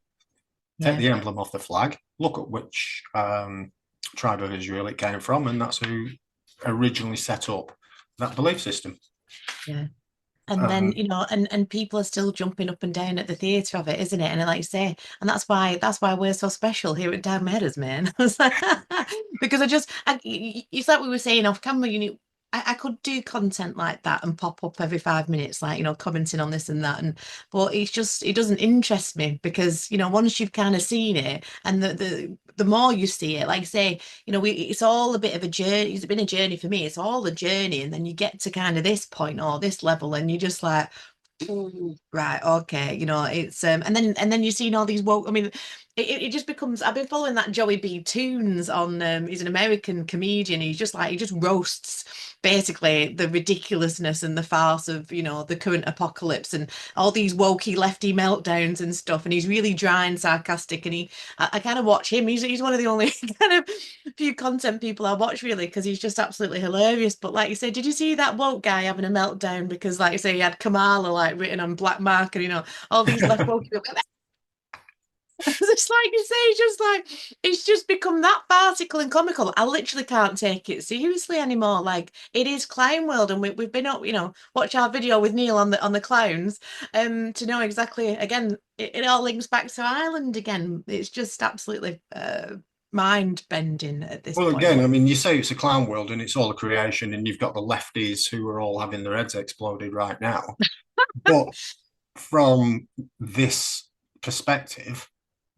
Take the emblem off the flag, look at which tribe of Israel it came from, and that's who originally set up that belief system. Yeah. And then, and people are still jumping up and down at the theatre of it, isn't it? And like you say, and that's why we're so special here at Down Meadows, man. Because it's like we were saying off camera, I could do content like that and pop up every 5 minutes, like, commenting on this and that. But it doesn't interest me, because, once you've kind of seen it, and the more you see it, like I say, it's all a bit of a journey. It's been a journey for me. It's all a journey. And then you get to kind of this point or this level, and you're just like, right, okay, it's and then you're seeing all these woke. I mean, it just becomes. I've been following that Joey B. Toons on. He's an American comedian. He just roasts basically the ridiculousness and the farce of the current apocalypse and all these wokey lefty meltdowns and stuff. And he's really dry and sarcastic. And I kind of watch him. He's one of the only kind of few content people I watch, really, because he's just absolutely hilarious. But like you said, did you see that woke guy having a meltdown because, like you say, he had Kamala like written on black marker, all these left woke people. It's like you say, it's just become that farcical and comical. I literally can't take it seriously anymore. Like, it is clown world, and we've been up, watch our video with Neil on the clowns, to know exactly. Again, it all links back to Ireland again. It's just absolutely mind bending at this point. Again, I mean, you say it's a clown world and it's all a creation, and you've got the lefties who are all having their heads exploded right now. But from this perspective,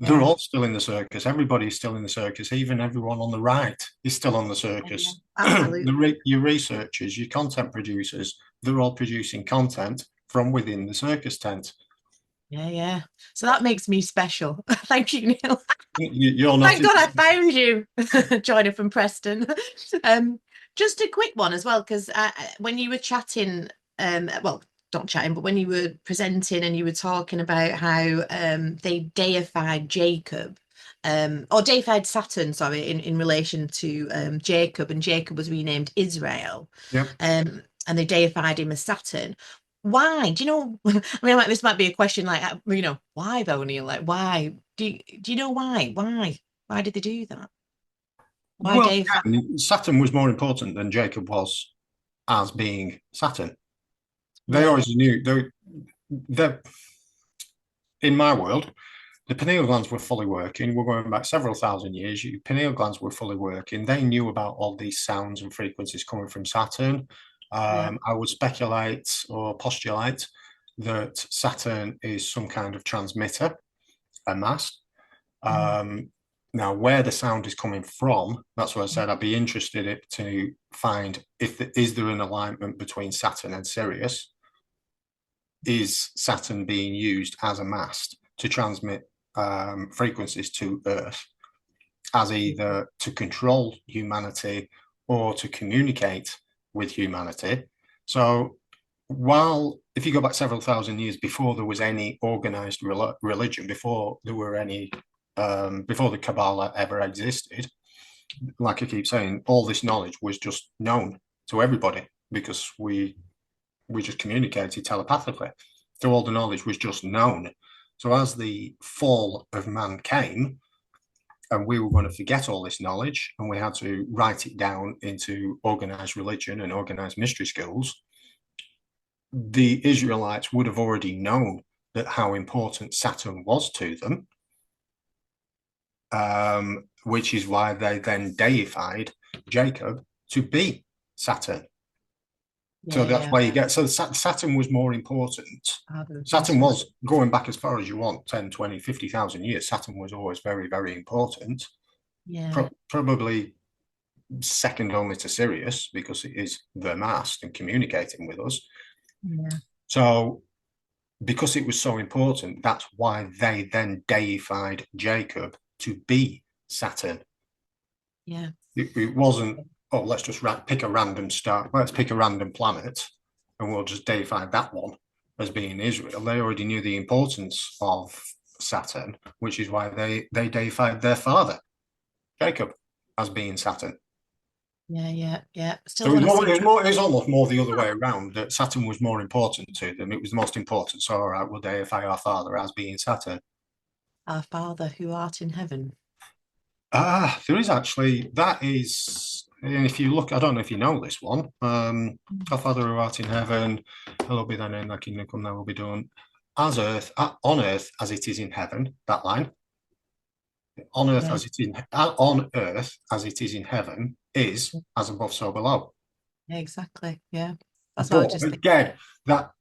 they're all still in the circus. Everybody's still in the circus. Even everyone on the right is still on the circus. Absolutely. Your researchers, your content producers, they're all producing content from within the circus tent. Yeah. So that makes me special. Thank you, Neil. You're not. Thank God I found you, joiner from Preston. Just a quick one as well, because when you were chatting, well, not chatting, but when you were presenting and you were talking about how they deified Jacob, or deified Saturn, sorry, in relation to Jacob, and Jacob was renamed Israel. Yeah. And they deified him as Saturn. Why? Do you know? I mean, this might be a question like, why though, Neil? Like, why? Do you know why? Why did they do that? Why deify? Saturn was more important than Jacob was as being Saturn. They always knew. They're in my world, the pineal glands were fully working. We're going back several thousand years. Your pineal glands were fully working. They knew about all these sounds and frequencies coming from Saturn. Yeah. I would speculate or postulate that Saturn is some kind of transmitter, a mast. Now, where the sound is coming from, that's what I said. I'd be interested to find if is there an alignment between Saturn and Sirius. Is Saturn being used as a mast to transmit frequencies to Earth, as either to control humanity or to communicate with humanity? So, while if you go back several thousand years before there was any organized religion, before there were any, before the Kabbalah ever existed, like I keep saying, all this knowledge was just known to everybody because we just communicated telepathically. So all the knowledge was just known. So as the fall of man came, and we were going to forget all this knowledge, and we had to write it down into organized religion and organized mystery schools, the Israelites would have already known that how important Saturn was to them, which is why they then deified Jacob to be Saturn. So that's why you get, so Saturn was more important. Saturn was, going back as far as you want, 10, 20, 50,000 years, Saturn was always very, very important. Yeah. Probably second only to Sirius because it is the mast and communicating with us. Yeah. So because it was so important, that's why they then deified Jacob to be Saturn. Yeah. It wasn't, oh, let's just pick a random star. Let's pick a random planet and we'll just deify that one as being Israel. They already knew the importance of Saturn, which is why they deified their father, Jacob, as being Saturn. Yeah. Still, so it's almost more the other way around, that Saturn was more important to them. It was the most important. So, all right, we'll deify our father as being Saturn. Our Father who art in heaven. There is actually, that is, and if you look, I don't know if you know this one. Our Father who art in heaven, hallowed be thy name, thy kingdom come, thy will be done, as on earth as it is in heaven. That line, on earth as it is on earth as it is in heaven, is as above, so below. Exactly. Yeah. That's but again, that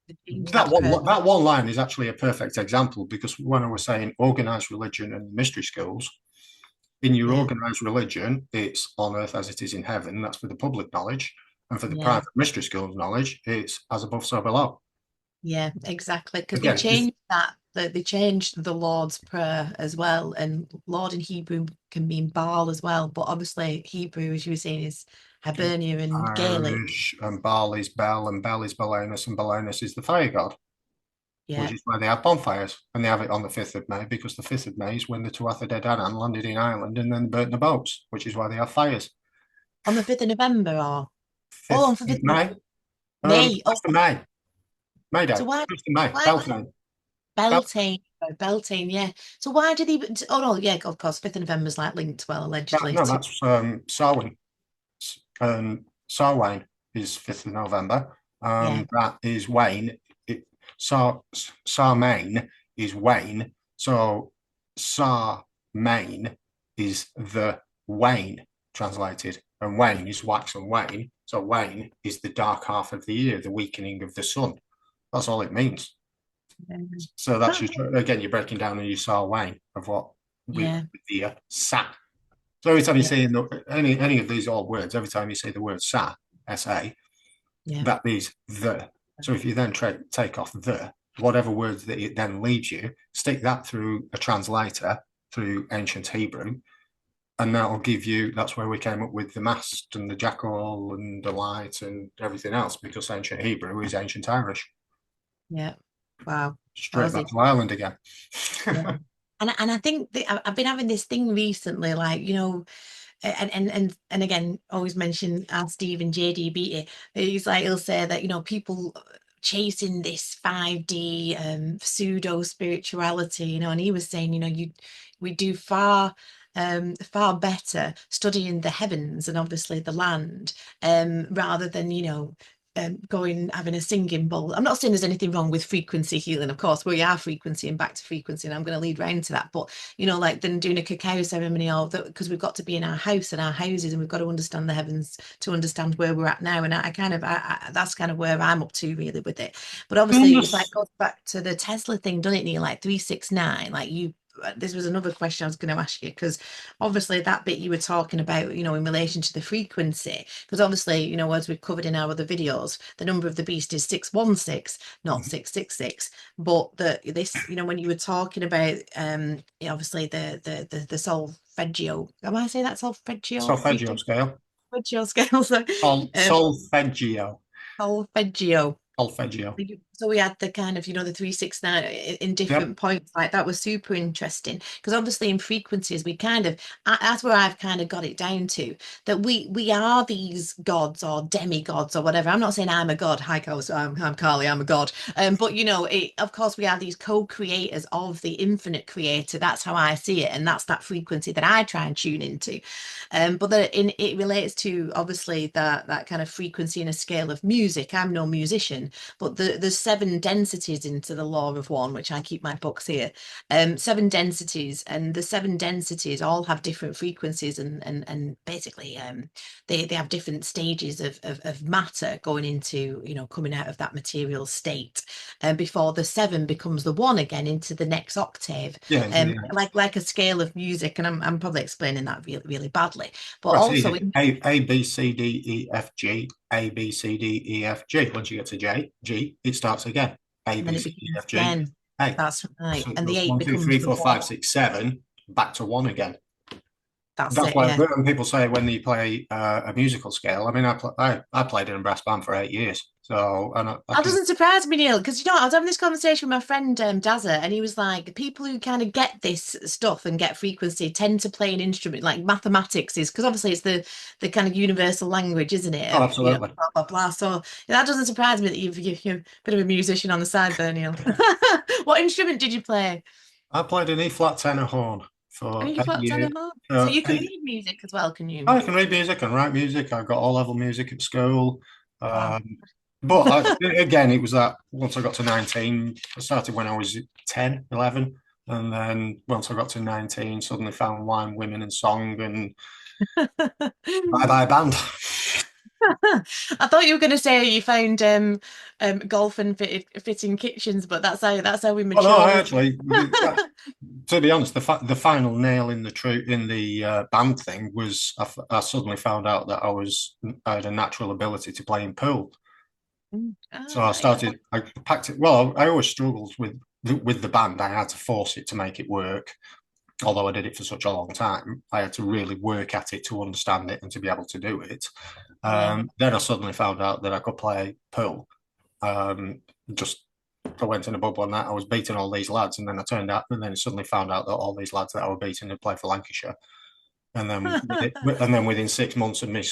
one line is actually a perfect example, because when I was saying organized religion and mystery schools, in your organized religion, it's on earth as it is in heaven. That's for the public knowledge. And for the private mystery schools knowledge, it's as above, so below. Yeah, exactly. Because they changed they changed the Lord's Prayer as well. And Lord in Hebrew can mean Baal as well. But obviously Hebrew, as you were saying, is Hibernia and Gaelic. And Baal is Bel, and Bel is Belenus, and Belenus is the fire god. Yeah. Which is why they have bonfires, and they have it on the 5th of May, because the 5th of May is when the Tuatha De Danann landed in Ireland and then burnt the boats, which is why they have fires. On the 5th of November, or? 5th on the 5th of May? May. May. May Day. So why? 1st of May. Beltane. Beltane, yeah. So why did he? Oh no, yeah, of course. 5th of November is like linked, well, allegedly. No, that's Samhain. Samhain is 5th of November. That is Wayne. Samhain is Wayne. So Samhain is the wane translated, and Wayne is wax and wane. So Wayne is the dark half of the year, the weakening of the sun. That's all it means. So that's just, again, you're breaking down and you saw Wayne of what the sa. So every time you say any of these old words, every time you say the word sa, S-A, that is the. So if you then take off the, whatever words that it then leads you, stick that through a translator, through ancient Hebrew, and that'll give you, that's where we came up with the mast and the jackal and the light and everything else, because ancient Hebrew is ancient Irish. Yeah. Wow. Straight back to Ireland again. And I think I've been having this thing recently, like, you know, and again, always mention our Stephen JD Beatty. He's like, he'll say that, you know, people chasing this 5D pseudo spirituality, you know, and he was saying, you know, we do far better studying the heavens and obviously the land, rather than, you know, going having a singing bowl. I'm not saying there's anything wrong with frequency healing, of course. We are frequency and back to frequency, and I'm going to lead round to that. But you know, like then doing a cacao ceremony, or that, because we've got to be in our house and our houses, and we've got to understand the heavens to understand where we're at now. And I kind of that's kind of where I'm up to really with it. But obviously, it's like goes back to the Tesla thing, doesn't it? Neil? Like 369, like you. This was another question I was going to ask you, because obviously that bit you were talking about, you know, in relation to the frequency, because obviously, you know, as we've covered in our other videos, the number of the beast is 616, not 666. But this, you know, when you were talking about obviously the solfeggio, am I saying that solfeggio? Solfeggio scale. Solfeggio scale, so Solfeggio. solfeggio. Solfeggio. So we had the kind of, you know, the 369 in Yep. different points. Like that was super interesting, because obviously in frequencies we kind of, that's where I've kind of got it down to, that we are these gods or demigods or whatever. I'm not saying I'm a god. Hi, Carlos. I'm Carly. I'm a god. But you know, of course we are these co-creators of the infinite creator. That's how I see it, and that's that frequency that I try and tune into. But it relates to obviously that kind of frequency in a scale of music. I'm no musician, but there's seven densities into the law of one, which I keep my books here. Seven densities, and the seven densities all have different frequencies, and basically they have different stages of matter going into, you know, coming out of that material state, and before the seven becomes the one again into the next octave. Yeah. Like a scale of music, and I'm probably explaining that really, really badly, but Well, also see, A, B, C, D, E, F, G, A, B, C, D, E, F, G. Once you get to G, it starts again. A, and then B, it C, D, begins F, G, again. A. That's right. So it And the goes eight one, two, three, becomes the four, one. five, six, seven, back to one again. That's That's it, why yeah. when people say when you play a musical scale, I mean, I played in a brass band for 8 years. So, and I That can, doesn't surprise me, Neil, because you know, I was having this conversation with my friend Dazza, and he was like, people who kind of get this stuff and get frequency tend to play an instrument, like mathematics is, because obviously it's the kind of universal language, isn't it? oh, Of, you know, absolutely. blah blah blah. So that doesn't surprise me that you're a bit of a musician on the side there, Neil. What instrument did you play? I played an E flat tenor horn And for you eight flat tenor years. harp. So you can read music as well, can you? I can read music and write music. I got all level music at school. Wow. But again, it was that once I got to 19, I started when I was 10, 11. And then once I got to 19, suddenly found wine, women, and song, and bye bye band. I thought you were going to say you found golf and fitting kitchens, but that's how we Oh no, I mature. actually, to be honest, the final nail in the band thing was I suddenly found out that I had a natural ability to play in pool. So Ah, right. I packed it. Well, I always struggled with the band. I had to force it to make it work. Although I did it for such a long time, I had to really work at it to understand it and to be able to do it. Yeah. Then I suddenly found out that I could play pool. Just I went in a bubble and that I was beating all these lads, and then I suddenly found out that all these lads that I were beating had played for Lancashire. And then within 6 months of me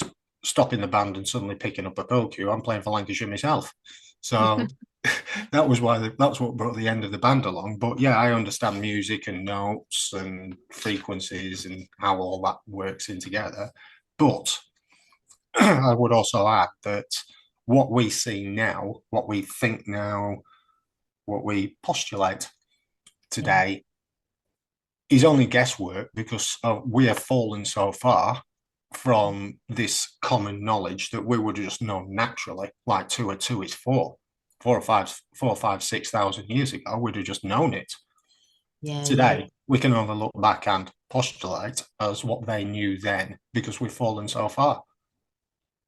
stopping the band and suddenly picking up a pool cue, I'm playing for Lancashire myself. So that's what brought the end of the band along. But yeah, I understand music and notes and frequencies and how all that works in together. But I would also add that what we see now, what we think now, what we postulate Yeah. today is only guesswork because we have fallen so far from this common knowledge that we would just know naturally, like two or two is four. 6,000 years ago, we'd have just known it. Yeah. Yeah. Today, we can only look back and postulate as what they knew then because we've fallen so far.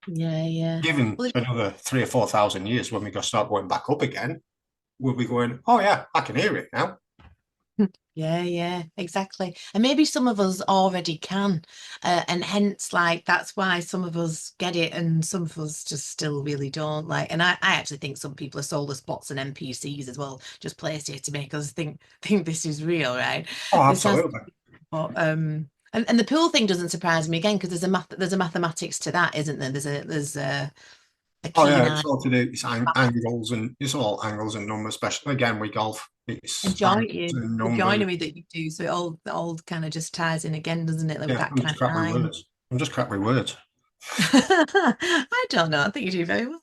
Yeah. Yeah. Given Well, another 3 or 4 thousand years when we go start going back up again, we'll be going, oh yeah, I can hear it now. yeah, yeah, exactly. And maybe some of us already can. And hence, like, that's why some of us get it and some of us just still really don't. Like, and I actually think some people are soulless bots and NPCs as well, just placed here to make us think this is real, right? Oh, This has, absolutely. but, and the pool thing doesn't surprise me again, because there's a mathematics to that, isn't there? There's a Oh keen yeah, eye. it's all to do. It's angles and it's all angles and numbers. Especially again with golf, And it's join angles you, and the numbers. joinery that you do, so it all kind of just ties in again, doesn't it? Like with Yeah, that I'm kind just of crap with eye. words. I'm just crap with words. I don't know. I think you do very well.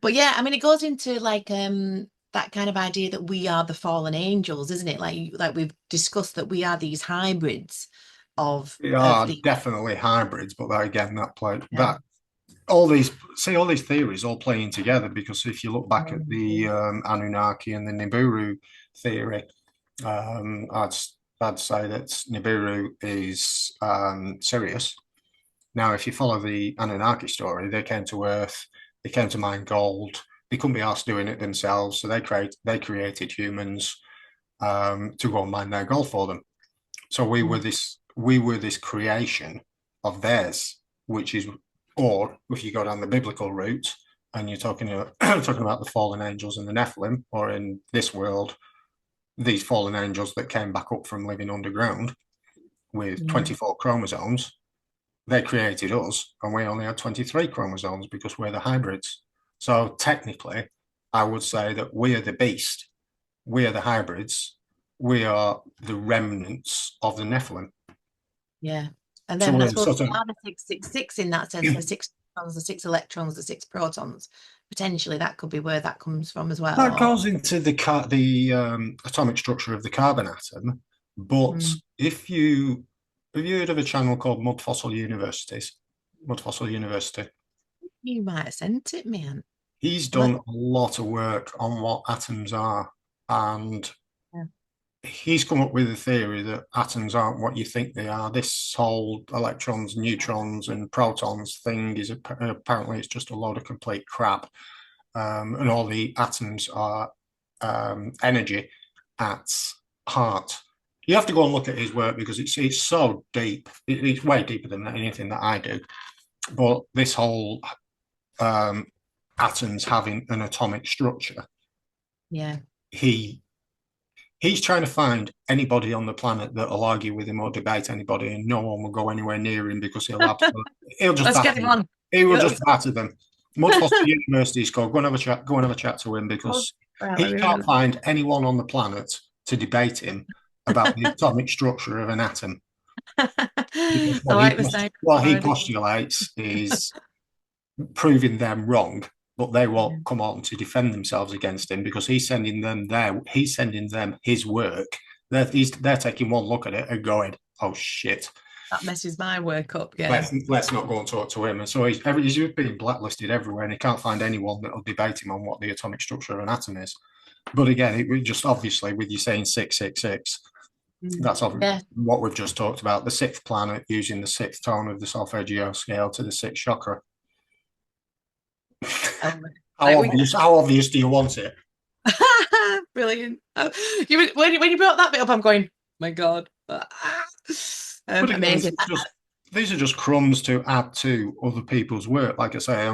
But yeah, I mean, it goes into like that kind of idea that we are the fallen angels, isn't it? Like we've discussed that we are these hybrids They of are the definitely hybrids, but that again, that play yeah. that all these theories all playing together, because if you look back at the Anunnaki and the Nibiru theory, um, I'd I'd say that Nibiru is Sirius. Now, if you follow the Anunnaki story, they came to Earth, they came to mine gold. They couldn't be asked doing it themselves, so they created humans to go and mine their gold for them. So we were this creation of theirs, which is, or if you go down the biblical route and you're talking talking about the fallen angels and the Nephilim, or in this world, these fallen angels that came back up from living underground with Yeah. 24 chromosomes, they created us, and we only had 23 chromosomes because we're the hybrids. So technically, I would say that we are the beast, we are the hybrids, we are the remnants of the Nephilim. Yeah. And So then I we're suppose sort we of are the 666 in that sense, the six protons, the six electrons, the six protons. Potentially that could be where that comes from as well. that goes into the atomic structure of the carbon atom. But Mm, if you have you heard of a channel called Mud Fossil Universities? Mud Fossil University. you might have sent it, man. He's Let, done a lot of work on what atoms are, and yeah. he's come up with a theory that atoms aren't what you think they are. This whole electrons, neutrons, and protons thing is apparently it's just a load of complete crap, and all the atoms are energy at heart. You have to go and look at his work because it's so deep. It's way deeper than anything that I do. But this whole um, atoms having an atomic structure, Yeah. he he's trying to find anybody on the planet that'll argue with him or debate anybody, and no one will go anywhere near him because he'll just Let's batter get him them. on. He will Yeah. just batter them. Mudfoster University is called. Go and have a chat. Go and have a chat to him because Right, let he me can't remember. find anyone on the planet to debate him about the atomic structure of an atom. Because I like the sound what he already. postulates is proving them wrong, but they Yeah. won't come on to defend themselves against him because he's sending them his work. They're taking one look at it and going, "Oh shit, That messes my work up. Yeah. let's not go and talk to him." And so he's being blacklisted everywhere, and he can't find anyone that will debate him on what the atomic structure of an atom is. But again, it just obviously with you saying 666, that's Yeah. what we've just talked about. The sixth planet using the sixth tone of the solfeggio scale to the sixth chakra. Oh, like we How obvious do you want it? brilliant. Oh, when you brought that bit up, I'm going, my God. But again, Amazing. these are just crumbs to add to other people's work. Like I say,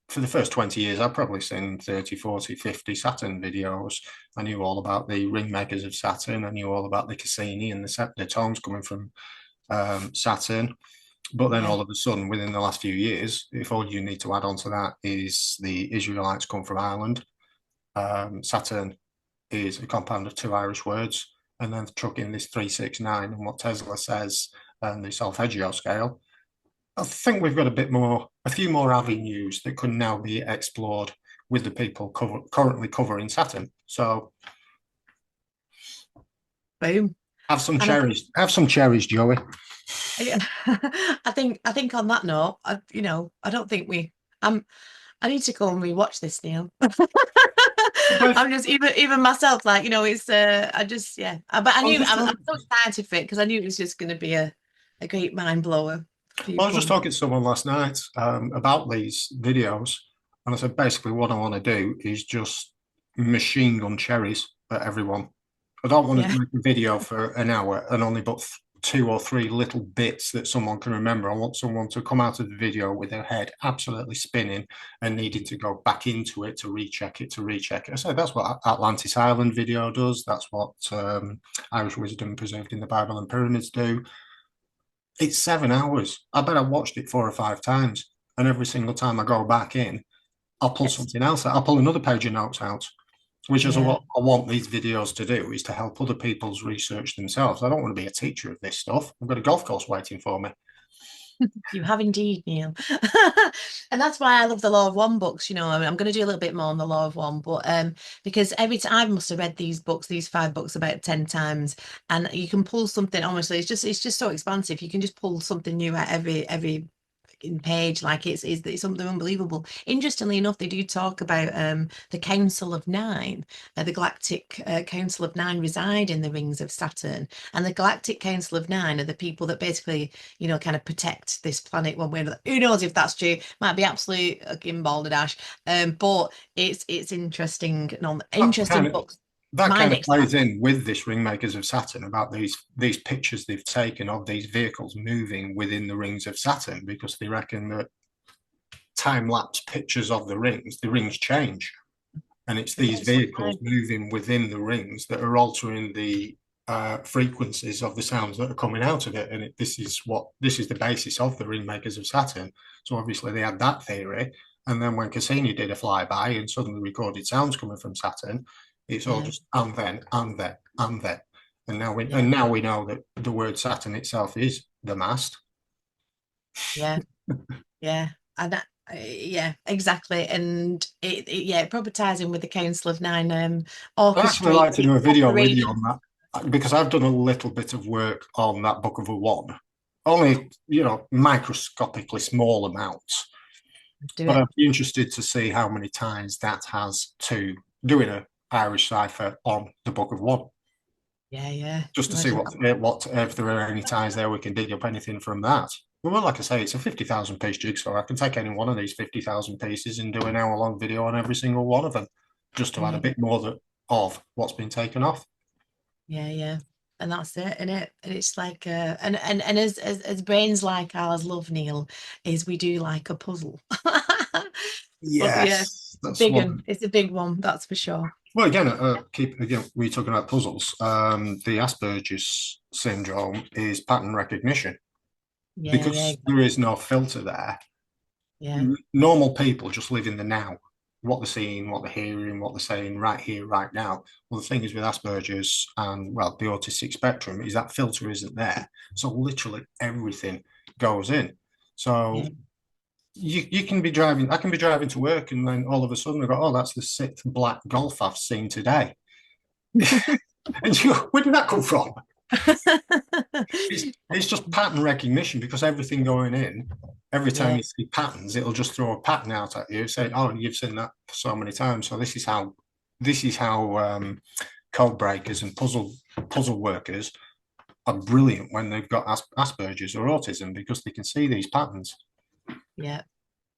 for the first 20 years, I've probably seen 30, 40, 50 Saturn videos. I knew all about the ring makers of Saturn. I knew all about the Cassini and the tones coming from Saturn. But then Yeah. all of a sudden, within the last few years, if all you need to add on to that is the Israelites come from Ireland, Saturn is a compound of two Irish words, and then chuck in this 369 and what Tesla says and the solfeggio scale. I think we've got a few more avenues that can now be explored with the people currently covering Saturn. So Boom. have some And I cherries. Have some cherries, Joey. yeah, I think on that note, I don't think I need to go and rewatch this, Neil. Okay. I'm just even myself, like, it's I just yeah. But I was just I'm talking, so excited for it because I knew it was just gonna be a great mind blower for I was just people. talking to someone last night about these videos, and I said basically what I want to do is just machine gun cherries at everyone. I don't want Yeah. to make a video for an hour and only but two or three little bits that someone can remember. I want someone to come out of the video with their head absolutely spinning and needing to go back into it to recheck it, to recheck it. I said that's what Atlantis Island video does. That's what Irish Wisdom Preserved in the Bible and Pyramids do. It's 7 hours. I bet I watched it 4 or 5 times. And every single time I go back in, I'll pull Yes. something else out. I'll pull another page of notes out, which is Yeah. what I want these videos to do, is to help other people's research themselves. I don't want to be a teacher of this stuff. I've got a golf course waiting for me. You have indeed, Neil. And that's why I love the Law of One books, you know. I mean, I'm going to do a little bit more on the Law of One, but because every time I must have read these books, these 5 books about 10 times, and you can pull something, honestly, it's just so expansive. You can just pull something new at every in page, like it's something unbelievable. Interestingly enough, they do talk about the Council of Nine. The Galactic Council of Nine reside in the rings of Saturn, and the Galactic Council of Nine are the people that basically, you know, kind of protect this planet one way or another. Who knows if that's true? Might be absolute balderdash. But it's interesting, That interesting kind of books. that Mind kind of plays expanding. in with this Ringmakers of Saturn about these pictures they've taken of these vehicles moving within the rings of Saturn, because they reckon that time lapse pictures of the rings change, and it's It these goes through vehicles time. moving within the rings that are altering the frequencies of the sounds that are coming out of it. And this is the basis of the Ringmakers of Saturn. So obviously they had that theory, and then when Cassini did a flyby and suddenly recorded sounds coming from Saturn, it's all Yeah, just and then. yeah, And now we know that the word Saturn itself is the mast. yeah. Yeah, and yeah, exactly. And yeah, it probably ties in with the Council of Nine I'd actually like to orchestrating do a video with you operation. on that, because I've done a little bit of work on that Book of a One, only microscopically small amounts. Do But it. I'd be interested to see how many ties that has to doing an Irish cipher on the Book of One, Yeah, yeah. just to see Imagine what if there are any ties there. We can dig up anything from that. Well, like I say, it's a 50,000 piece jigsaw. I can take any one of these 50,000 pieces and do an hour long video on every single one of them, just to add a yeah, bit more of what's been taken off. yeah, yeah. And that's it, and it's like and as brains like ours love, Neil, is we do like a puzzle. But yeah, Yes, that's big one. one. It's a big one, that's for sure. Well, again, we're talking about puzzles. The Asperger's syndrome is pattern recognition, Yeah, yeah, because there is no filter there. yeah, Normal people just live in the now, what they're seeing, what they're hearing, what they're saying right here, right now. Well, the thing is with Asperger's and, well, the autistic spectrum is that filter isn't there. So literally everything goes in. So yeah. you can be driving, I can be driving to work, and then all of a sudden I go, oh, that's the 6th black Golf I've seen today. And you go, where did that come from? It's just pattern recognition, because everything going in, every time Yeah, you see patterns, it'll just throw a pattern out at you, say, "Oh, you've seen that so many times." So this is how code breakers and puzzle workers are brilliant when they've got Asperger's or autism, because they can see these patterns. yeah.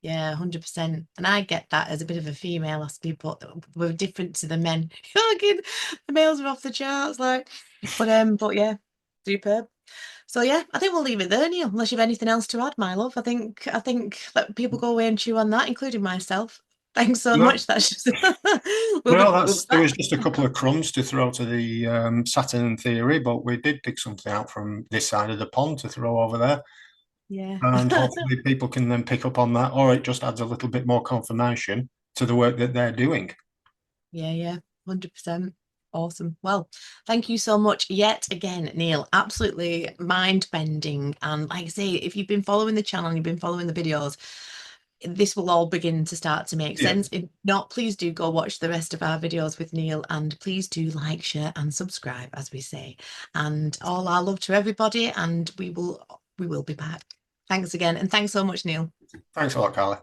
Yeah, 100%. And I get that as a bit of a female, us people, we're different to the men. Fucking the males are off the charts, like. But yeah, superb. So yeah, I think we'll leave it there, Neil, unless you have anything else to add, my love. I think let people go away and chew on that, including myself. Thanks so No, much. That's just no, we'll be there back. was just a couple of crumbs to throw to the Saturn theory, but we did pick something out from this side of the pond to throw over there. Yeah. And hopefully people can then pick up on that, or it just adds a little bit more confirmation to the work that they're doing. Yeah, yeah, 100%. Awesome. Well, thank you so much yet again, Neil. Absolutely mind bending. And like I say, if you've been following the channel, you've been following the videos, this will all begin to start to make Yeah, sense. If not, please do go watch the rest of our videos with Neil, and please do like, share, and subscribe, as we say. And all our love to everybody, and we will be back. Thanks again, and thanks so much, Neil. thanks a lot, Carly.